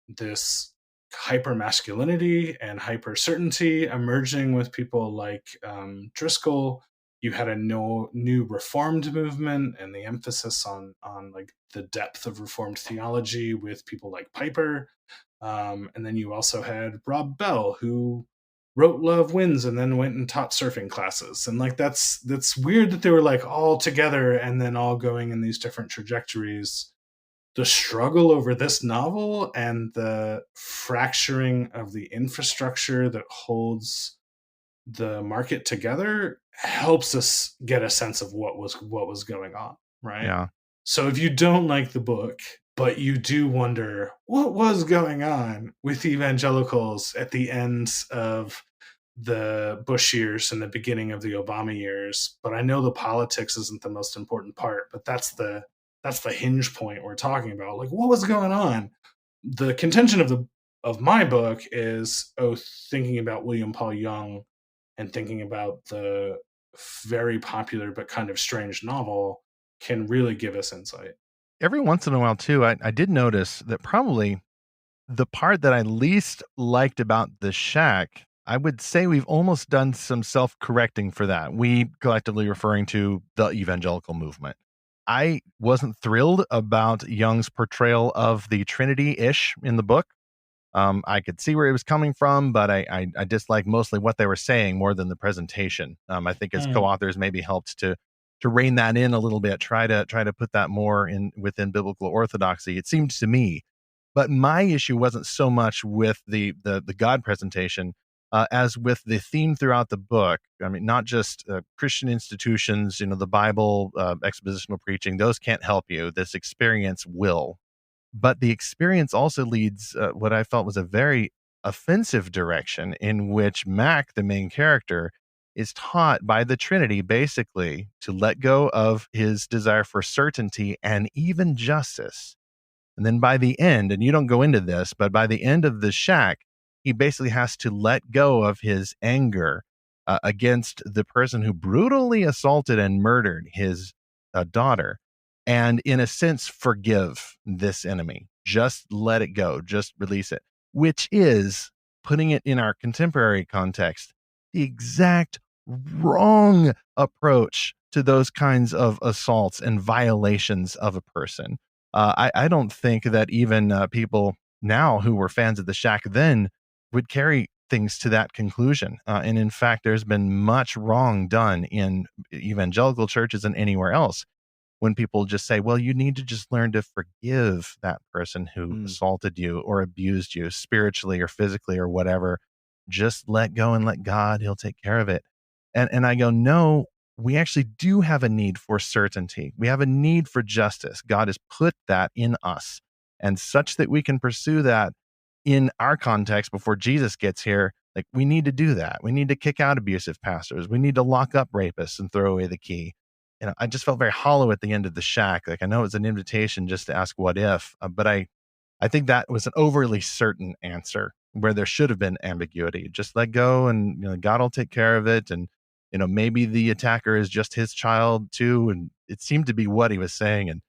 this hyper masculinity and hyper certainty emerging with people like Driscoll. You had a new reformed movement and the emphasis on like the depth of reformed theology with people like Piper. And then you also had Rob Bell, who wrote Love Wins and then went and taught surfing classes. And like that's weird that they were like all together and then all going in these different trajectories. The struggle over this novel and the fracturing of the infrastructure that holds the market together helps us get a sense of what was going on, right? Yeah. So if you don't like the book, but you do wonder what was going on with evangelicals at the end of the Bush years and the beginning of the Obama years, but I know the politics isn't the most important part, but that's the hinge point we're talking about. Like, what was going on? The contention of my book is thinking about William Paul Young and thinking about the very popular but kind of strange novel can really give us insight. Every once in a while, too, I did notice that probably the part that I least liked about The Shack, I would say we've almost done some self-correcting for that. We collectively referring to the evangelical movement. I wasn't thrilled about Young's portrayal of the Trinity-ish in the book. I could see where he was coming from, but I dislike mostly what they were saying more than the presentation. I think his co-authors maybe helped to rein that in a little bit, try to put that more in within biblical orthodoxy. It seemed to me. But my issue wasn't so much with the God presentation as with the theme throughout the book. I mean, not just Christian institutions, the Bible, expositional preaching, those can't help you. This experience will. But the experience also leads what I felt was a very offensive direction in which Mac, the main character, is taught by the Trinity basically to let go of his desire for certainty and even justice. And then by the end, and you don't go into this, but by the end of The Shack, he basically has to let go of his anger against the person who brutally assaulted and murdered his daughter. And in a sense, forgive this enemy. Just let it go. Just release it, which is, putting it in our contemporary context, the exact wrong approach to those kinds of assaults and violations of a person. I don't think that even people now who were fans of The Shack then would carry things to that conclusion. And in fact, there's been much wrong done in evangelical churches and anywhere else when people just say, well, you need to just learn to forgive that person who assaulted you or abused you spiritually or physically or whatever. Just let go and let God, he'll take care of it. And I go, no, we actually do have a need for certainty. We have a need for justice. God has put that in us, and such that we can pursue that in our context before Jesus gets here. Like, we need to do that. We need to kick out abusive pastors. We need to lock up rapists and throw away the key. I just felt very hollow at the end of The Shack. Like, I know it's an invitation just to ask what if, but I think that was an overly certain answer where there should have been ambiguity. Just let go and God will take care of it. And maybe the attacker is just his child too. And it seemed to be what he was saying. And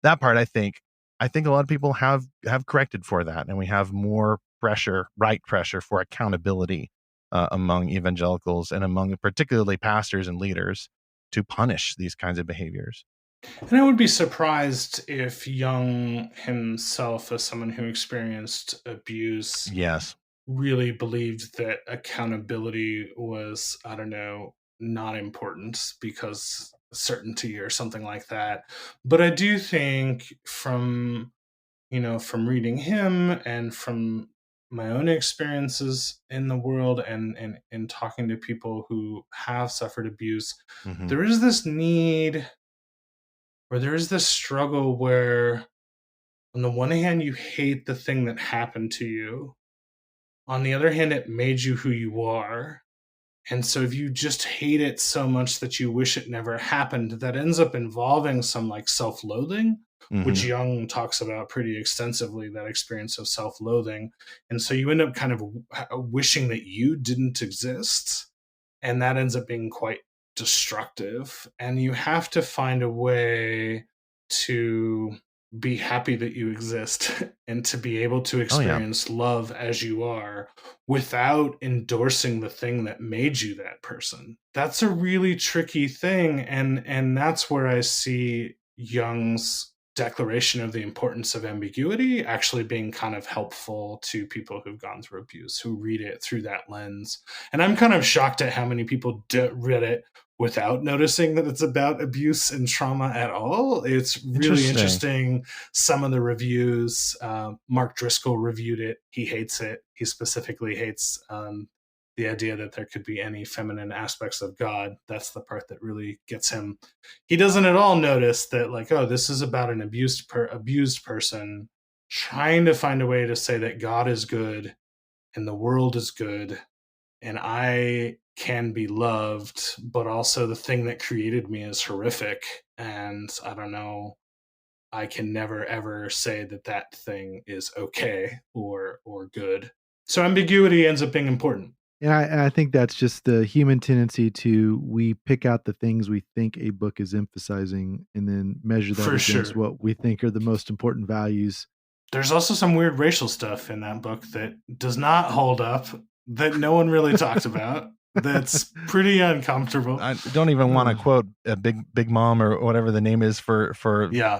that part, I think a lot of people have corrected for that. And we have more pressure, right pressure for accountability among evangelicals and among particularly pastors and leaders to punish these kinds of behaviors. And I would be surprised if Young himself, as someone who experienced abuse, yes, really believed that accountability was, I don't know, not important because certainty or something like that. But I do think from reading him and from my own experiences in the world and talking to people who have suffered abuse, there is this need, or there is this struggle where on the one hand you hate the thing that happened to you, on the other hand it made you who you are. And so if you just hate it so much that you wish it never happened, that ends up involving some like self-loathing, which Jung talks about pretty extensively, that experience of self-loathing. And so you end up kind of wishing that you didn't exist. And that ends up being quite destructive, and you have to find a way to be happy that you exist and to be able to experience love as you are without endorsing the thing that made you that person. That's a really tricky thing, and that's where I see Jung's declaration of the importance of ambiguity actually being kind of helpful to people who've gone through abuse, who read it through that lens. And I'm kind of shocked at how many people read it without noticing that it's about abuse and trauma at all. It's really interesting. Some of the reviews, Mark Driscoll reviewed it. He hates it. He specifically hates the idea that there could be any feminine aspects of God. That's the part that really gets him. He doesn't at all notice that, like, oh, this is about an abused person trying to find a way to say that God is good and the world is good and I can be loved, but also the thing that created me is horrific. And I don't know, I can never ever say that that thing is okay or good. So ambiguity ends up being important. And I think that's just the human tendency we pick out the things we think a book is emphasizing and then measure that against what we think are the most important values. There's also some weird racial stuff in that book that does not hold up, that no one really talks about. That's pretty uncomfortable. I don't even want to quote a Big Mom or whatever the name is for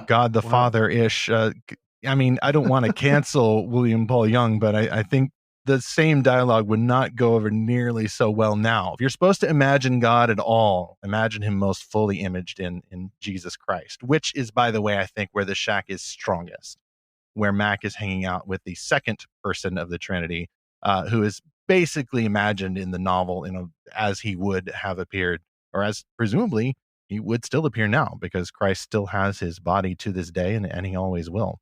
God the Father-ish. I mean, I don't want to cancel William Paul Young, but I think the same dialogue would not go over nearly so well now. If you're supposed to imagine God at all, imagine him most fully imaged in Jesus Christ, which is, by the way, I think where the shack is strongest, where Mac is hanging out with the second person of the Trinity, who is basically imagined in the novel, as he would have appeared, or as presumably he would still appear now, because Christ still has his body to this day, and he always will.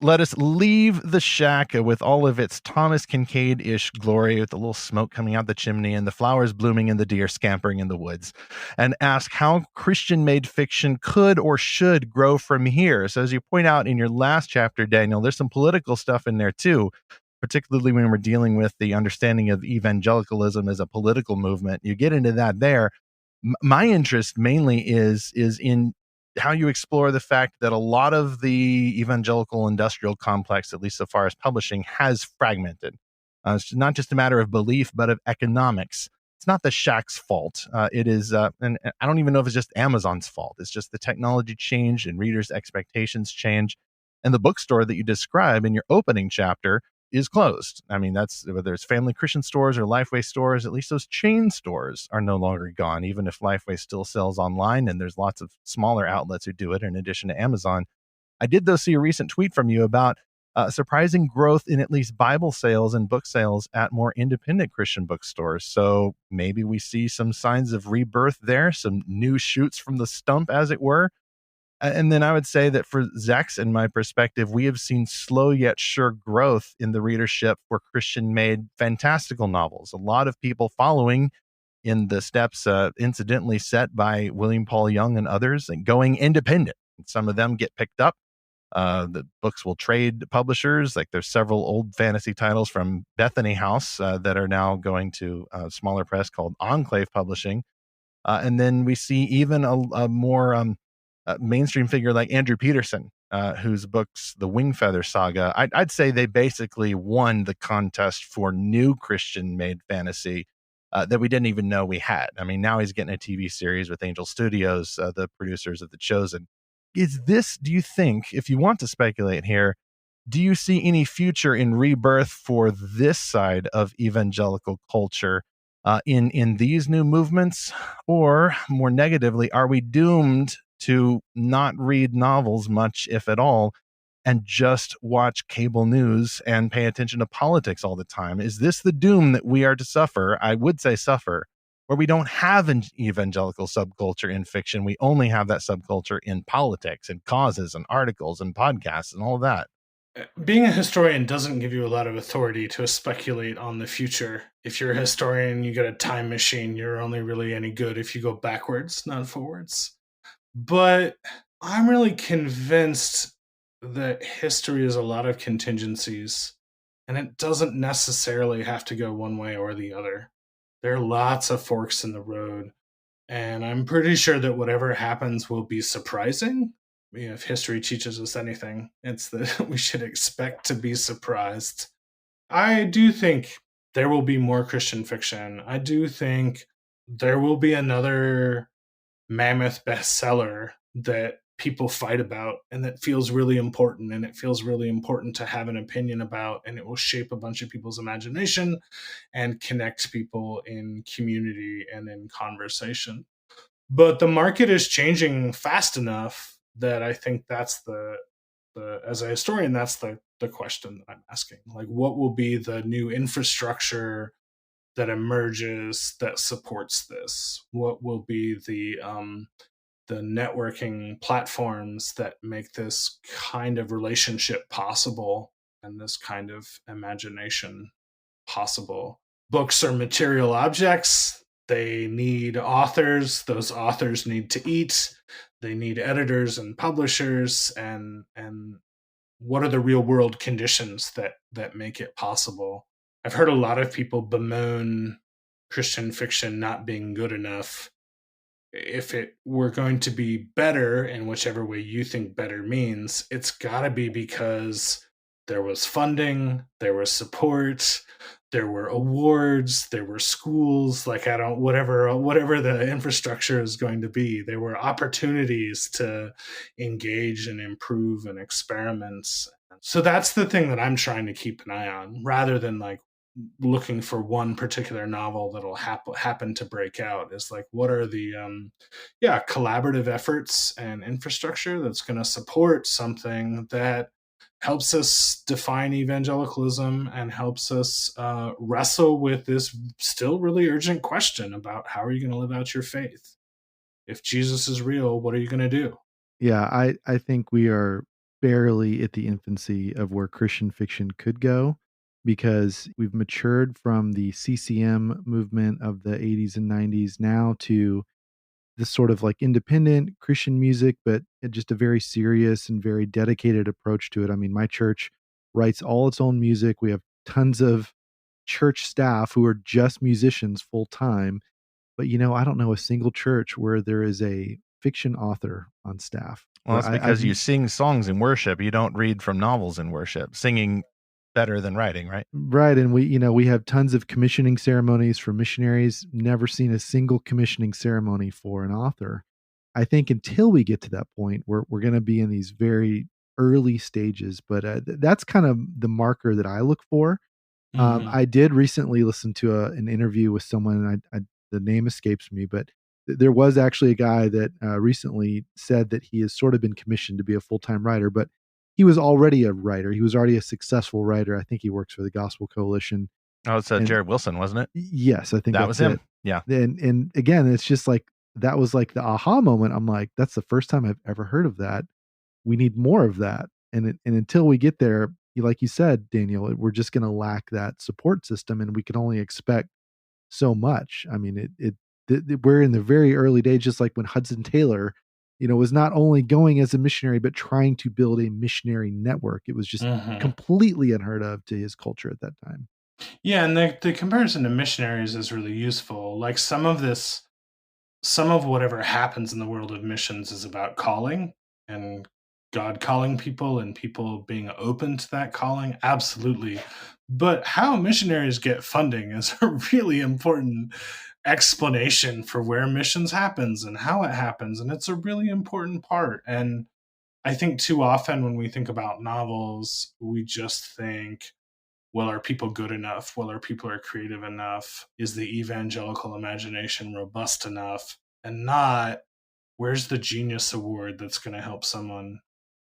Let us leave the shack with all of its Thomas Kincaid-ish glory, with the little smoke coming out the chimney and the flowers blooming and the deer scampering in the woods, and ask how Christian-made fiction could or should grow from here. So as you point out in your last chapter, Daniel, there's some political stuff in there too, particularly when we're dealing with the understanding of evangelicalism as a political movement. You get into that there. My interest mainly is in how you explore the fact that a lot of the evangelical industrial complex, at least so far as publishing, has fragmented. It's not just a matter of belief, but of economics. It's not the shack's fault. It is, and I don't even know if it's just Amazon's fault. It's just the technology changed and readers' expectations change. And the bookstore that you describe in your opening chapter is closed. I mean, that's whether it's Family Christian stores or Lifeway stores, at least those chain stores are no longer gone, even if Lifeway still sells online and there's lots of smaller outlets who do it in addition to Amazon. I did, though, see a recent tweet from you about surprising growth in at least Bible sales and book sales at more independent Christian bookstores. So maybe we see some signs of rebirth there, some new shoots from the stump, as it were. And then I would say that for Zach's and my perspective, we have seen slow yet sure growth in the readership for Christian-made fantastical novels. A lot of people following in the steps incidentally set by William Paul Young and others, and going independent. And some of them get picked up. The books will trade publishers. Like there's several old fantasy titles from Bethany House that are now going to a smaller press called Enclave Publishing. And then we see even a more mainstream figure like Andrew Peterson, whose books, the Wingfeather Saga, I'd say they basically won the contest for new Christian-made fantasy that we didn't even know we had. I mean, now he's getting a TV series with Angel Studios, the producers of The Chosen. Is this, do you think, if you want to speculate here, do you see any future in rebirth for this side of evangelical culture in these new movements? Or more negatively, are we doomed to not read novels much, if at all, and just watch cable news and pay attention to politics all the time? Is this the doom that we are to suffer? I would say suffer, where we don't have an evangelical subculture in fiction. We only have that subculture in politics and causes and articles and podcasts and all of that. Being a historian doesn't give you a lot of authority to speculate on the future. If you're a historian, you get a time machine. You're only really any good if you go backwards, not forwards. But I'm really convinced that history is a lot of contingencies, and it doesn't necessarily have to go one way or the other. There are lots of forks in the road, And I'm pretty sure that whatever happens will be surprising. If history teaches us anything, it's that we should expect to be surprised. I do think there will be more Christian fiction. I do think there will be another mammoth bestseller that people fight about and that feels really important, and it feels really important to have an opinion about, and it will shape a bunch of people's imagination and connect people in community and in conversation. But the market is changing fast enough that I think that's the as a historian, that's the question that I'm asking. Like, what will be the new infrastructure that emerges that supports this? What will be the networking platforms that make this kind of relationship possible and this kind of imagination possible? Books are material objects. They need authors. Those authors need to eat. They need editors and publishers. And what are the real world conditions that make it possible? I've heard a lot of people bemoan Christian fiction not being good enough. If it were going to be better, in whichever way you think better means, it's got to be because there was funding, there was support, there were awards, there were schools, like I don't whatever the infrastructure is going to be. There were opportunities to engage and improve and experiment. So that's the thing that I'm trying to keep an eye on, rather than like looking for one particular novel that'll happen to break out. Is like, what are the collaborative efforts and infrastructure that's going to support something that helps us define evangelicalism and helps us wrestle with this still really urgent question about how are you going to live out your faith? If Jesus is real, what are you going to do? Yeah, I think we are barely at the infancy of where Christian fiction could go, because we've matured from the CCM movement of the 80s and 90s now to this sort of like independent Christian music, but just a very serious and very dedicated approach to it. I mean, my church writes all its own music. We have tons of church staff who are just musicians full time. But I don't know a single church where there is a fiction author on staff. Well, that's because you sing songs in worship. You don't read from novels in worship. Singing better than writing, right? Right. And we have tons of commissioning ceremonies for missionaries. Never seen a single commissioning ceremony for an author. I think until we get to that point, we're going to be in these very early stages. But that's kind of the marker that I look for. I did recently listen to an interview with someone, and the name escapes me, but there was actually a guy that recently said that he has sort of been commissioned to be a full-time writer, but he was already a writer. He was already a successful writer. I think he works for the Gospel Coalition. Oh, it's Jared Wilson, wasn't it? Yes, I think that was him. It. Yeah. And again, it's just like, that was like the aha moment. I'm like, that's the first time I've ever heard of that. We need more of that. And until we get there, like you said, Daniel, we're just going to lack that support system, and we can only expect so much. I mean, we're in the very early days, just like when Hudson Taylor, was not only going as a missionary, but trying to build a missionary network. It was just completely unheard of to his culture at that time. Yeah, and the comparison to missionaries is really useful. Like some of whatever happens in the world of missions is about calling and God calling people and people being open to that calling. Absolutely. But how missionaries get funding is a really important explanation for where missions happens and how it happens. And it's a really important part. And I think too often when we think about novels, we just think, well, are people good enough? Well, are people creative enough? Is the evangelical imagination robust enough? And not, where's the genius award that's going to help someone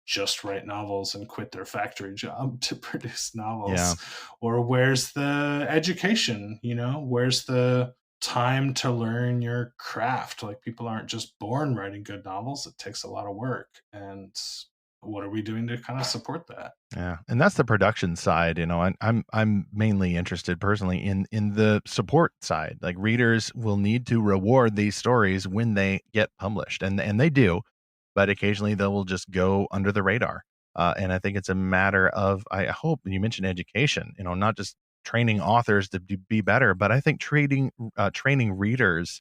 just write novels and quit their factory job to produce novels? Yeah. Or where's the education? Where's the time to learn your craft? Like, people aren't just born writing good novels. It takes a lot of work. And what are we doing to kind of support that? Yeah, and that's the production side. I'm mainly interested personally in the support side. Like, readers will need to reward these stories when they get published, and they do, but occasionally they will just go under the radar. And I think it's a matter of, I hope you mentioned education. Not just training authors to be better, but I think training readers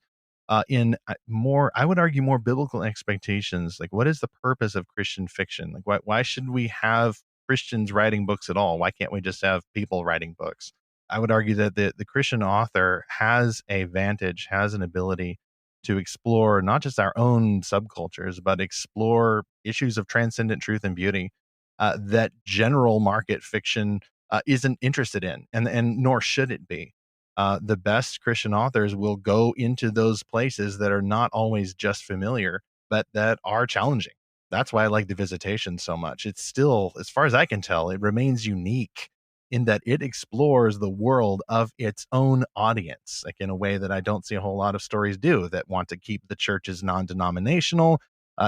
in more, I would argue, more biblical expectations. Like, what is the purpose of Christian fiction? Like, why should we have Christians writing books at all? Why can't we just have people writing books? I would argue that the Christian author has a vantage, has an ability to explore not just our own subcultures, but explore issues of transcendent truth and beauty that general market fiction isn't interested in, and nor should it be. The best Christian authors will go into those places that are not always just familiar, but that are challenging. That's why I like The Visitation so much. It's still, as far as I can tell, it remains unique in that it explores the world of its own audience, like in a way that I don't see a whole lot of stories do, that want to keep the churches non-denominational,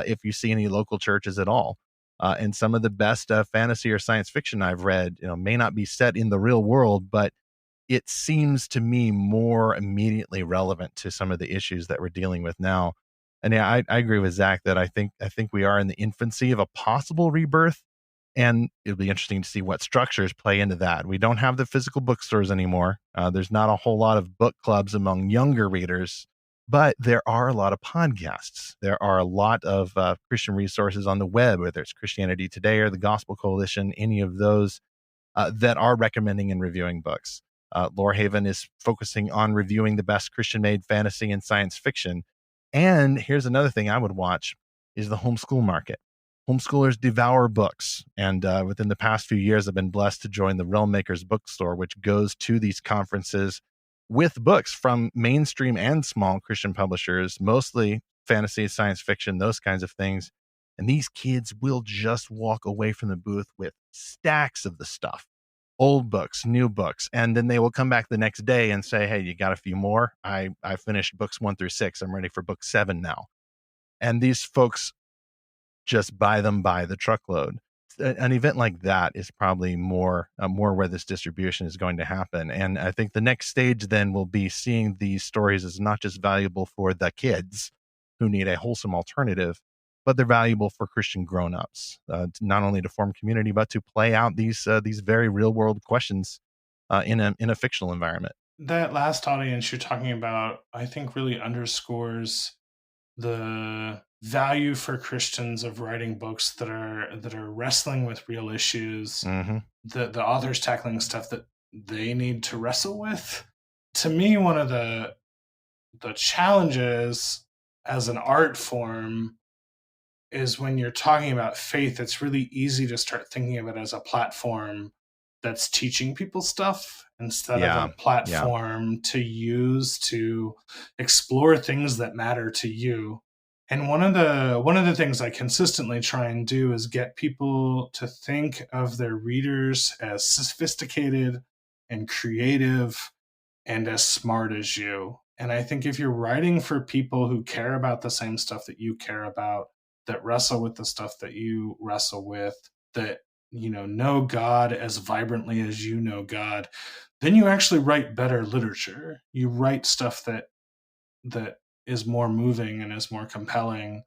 if you see any local churches at all. And some of the best fantasy or science fiction I've read, may not be set in the real world, but it seems to me more immediately relevant to some of the issues that we're dealing with now. And yeah, I agree with Zach that I think we are in the infancy of a possible rebirth, and it'll be interesting to see what structures play into that. We don't have the physical bookstores anymore. There's not a whole lot of book clubs among younger readers, but there are a lot of podcasts. There are a lot of Christian resources on the web, whether it's Christianity Today or the Gospel Coalition, any of those that are recommending and reviewing books. Lorehaven is focusing on reviewing the best Christian-made fantasy and science fiction. And here's another thing I would watch is the homeschool market. Homeschoolers devour books. And within the past few years, I've been blessed to join the Realm Makers bookstore, which goes to these conferences with books from mainstream and small Christian publishers, mostly fantasy, science fiction, those kinds of things. And these kids will just walk away from the booth with stacks of the stuff, old books, new books. And then they will come back the next day and say, hey, you got a few more? I finished books 1 through 6. I'm ready for book 7 now. And these folks just buy them by the truckload. An event like that is probably more where this distribution is going to happen. And I think the next stage then will be seeing these stories as not just valuable for the kids who need a wholesome alternative, but they're valuable for Christian grown-ups, not only to form community, but to play out these very real-world questions in a fictional environment. That last audience you're talking about, I think, really underscores the value for Christians of writing books that are wrestling with real issues. Mm-hmm. The authors tackling stuff that they need to wrestle with. To me, one of the challenges as an art form is when you're talking about faith, it's really easy to start thinking of it as a platform that's teaching people stuff instead of a platform to use to explore things that matter to you. And one of the things I consistently try and do is get people to think of their readers as sophisticated and creative and as smart as you. And I think if you're writing for people who care about the same stuff that you care about, that wrestle with the stuff that you wrestle with, that know God as vibrantly as you know God, then you actually write better literature. You write stuff that is more moving and is more compelling.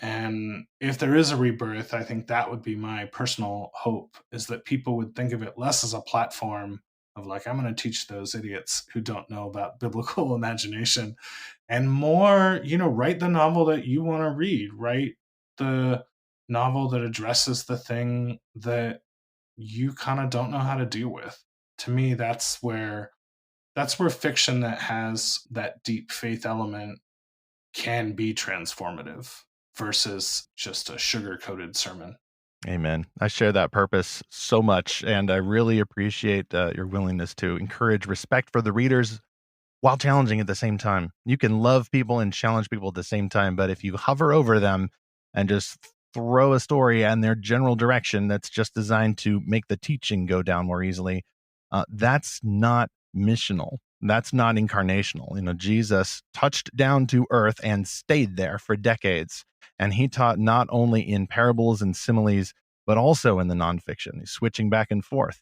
And if there is a rebirth, I think that would be my personal hope, is that people would think of it less as a platform of like, I'm going to teach those idiots who don't know about biblical imagination, and more, write the novel that you want to read, write the novel that addresses the thing that you kind of don't know how to deal with. To me, that's where fiction that has that deep faith element can be transformative versus just a sugar-coated sermon. Amen. I share that purpose so much, and I really appreciate your willingness to encourage respect for the readers while challenging at the same time. You can love people and challenge people at the same time, but if you hover over them and just throw a story in their general direction that's just designed to make the teaching go down more easily, that's not missional. That's not incarnational. Jesus touched down to earth and stayed there for decades. And he taught not only in parables and similes, but also in the nonfiction. He's switching back and forth.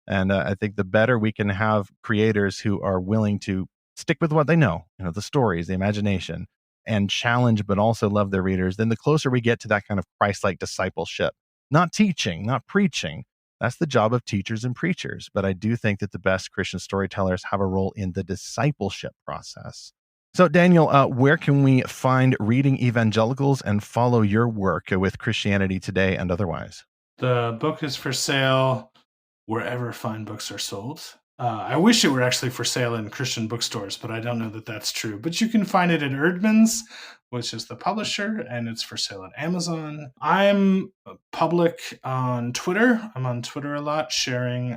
And I think the better we can have creators who are willing to stick with what they know, the stories, the imagination, and challenge, but also love their readers, then the closer we get to that kind of Christ-like discipleship. Not teaching, not preaching. That's the job of teachers and preachers. But I do think that the best Christian storytellers have a role in the discipleship process. So, Daniel, where can we find Reading Evangelicals and follow your work with Christianity Today and otherwise? The book is for sale wherever fine books are sold. I wish it were actually for sale in Christian bookstores, but I don't know that that's true. But you can find it at Erdman's, which is the publisher, and it's for sale at Amazon. I'm public on Twitter. I'm on Twitter a lot, sharing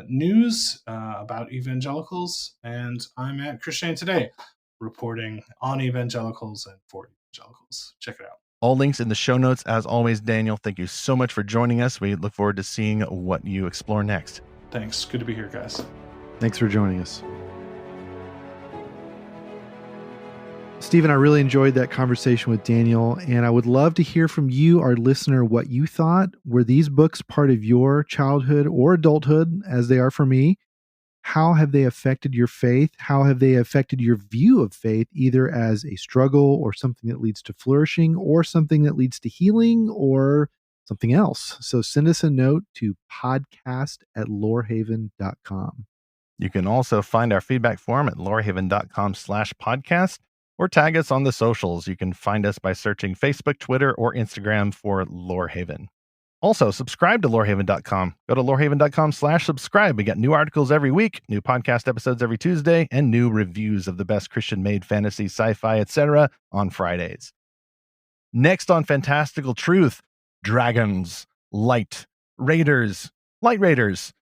news about evangelicals, and I'm at Christianity Today, reporting on evangelicals and for evangelicals. Check it out. All links in the show notes. As always, Daniel, thank you so much for joining us. We look forward to seeing what you explore next. Thanks. Good to be here, guys. Thanks for joining us. Stephen, I really enjoyed that conversation with Daniel, and I would love to hear from you, our listener, what you thought. Were these books part of your childhood or adulthood, as they are for me? How have they affected your faith? How have they affected your view of faith, either as a struggle or something that leads to flourishing or something that leads to healing or something else? So send us a note to podcast@lorehaven.com. You can also find our feedback form at lorehaven.com/podcast or tag us on the socials. You can find us by searching Facebook, Twitter, or Instagram for Lorehaven. Also, subscribe to Lorehaven.com. Go to Lorehaven.com/subscribe. We get new articles every week, new podcast episodes every Tuesday, and new reviews of the best Christian-made fantasy, sci-fi, etc. on Fridays. Next on Fantastical Truth, dragons, light raiders.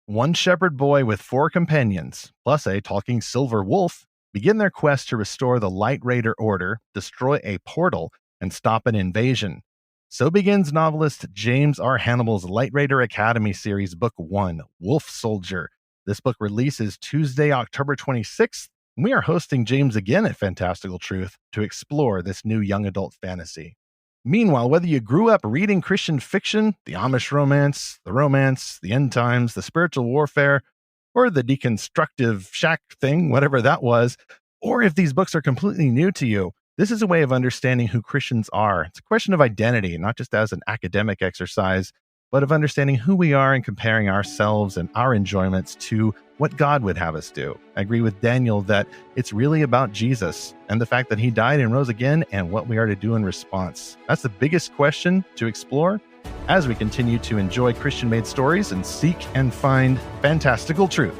One shepherd boy with 4 companions, plus a talking silver wolf, begin their quest to restore the Light Raider Order, destroy a portal, and stop an invasion. So begins novelist James R. Hannibal's Light Raider Academy series, Book 1, Wolf Soldier. This book releases Tuesday, October 26th, and we are hosting James again at Fantastical Truth to explore this new young adult fantasy. Meanwhile, whether you grew up reading Christian fiction, the Amish romance, the end times, the spiritual warfare, or the deconstructive shack thing, whatever that was, or if these books are completely new to you, this is a way of understanding who Christians are. It's a question of identity, not just as an academic exercise, but of understanding who we are and comparing ourselves and our enjoyments to what God would have us do. I agree with Daniel that it's really about Jesus and the fact that he died and rose again and what we are to do in response. That's the biggest question to explore as we continue to enjoy Christian-made stories and seek and find fantastical truth.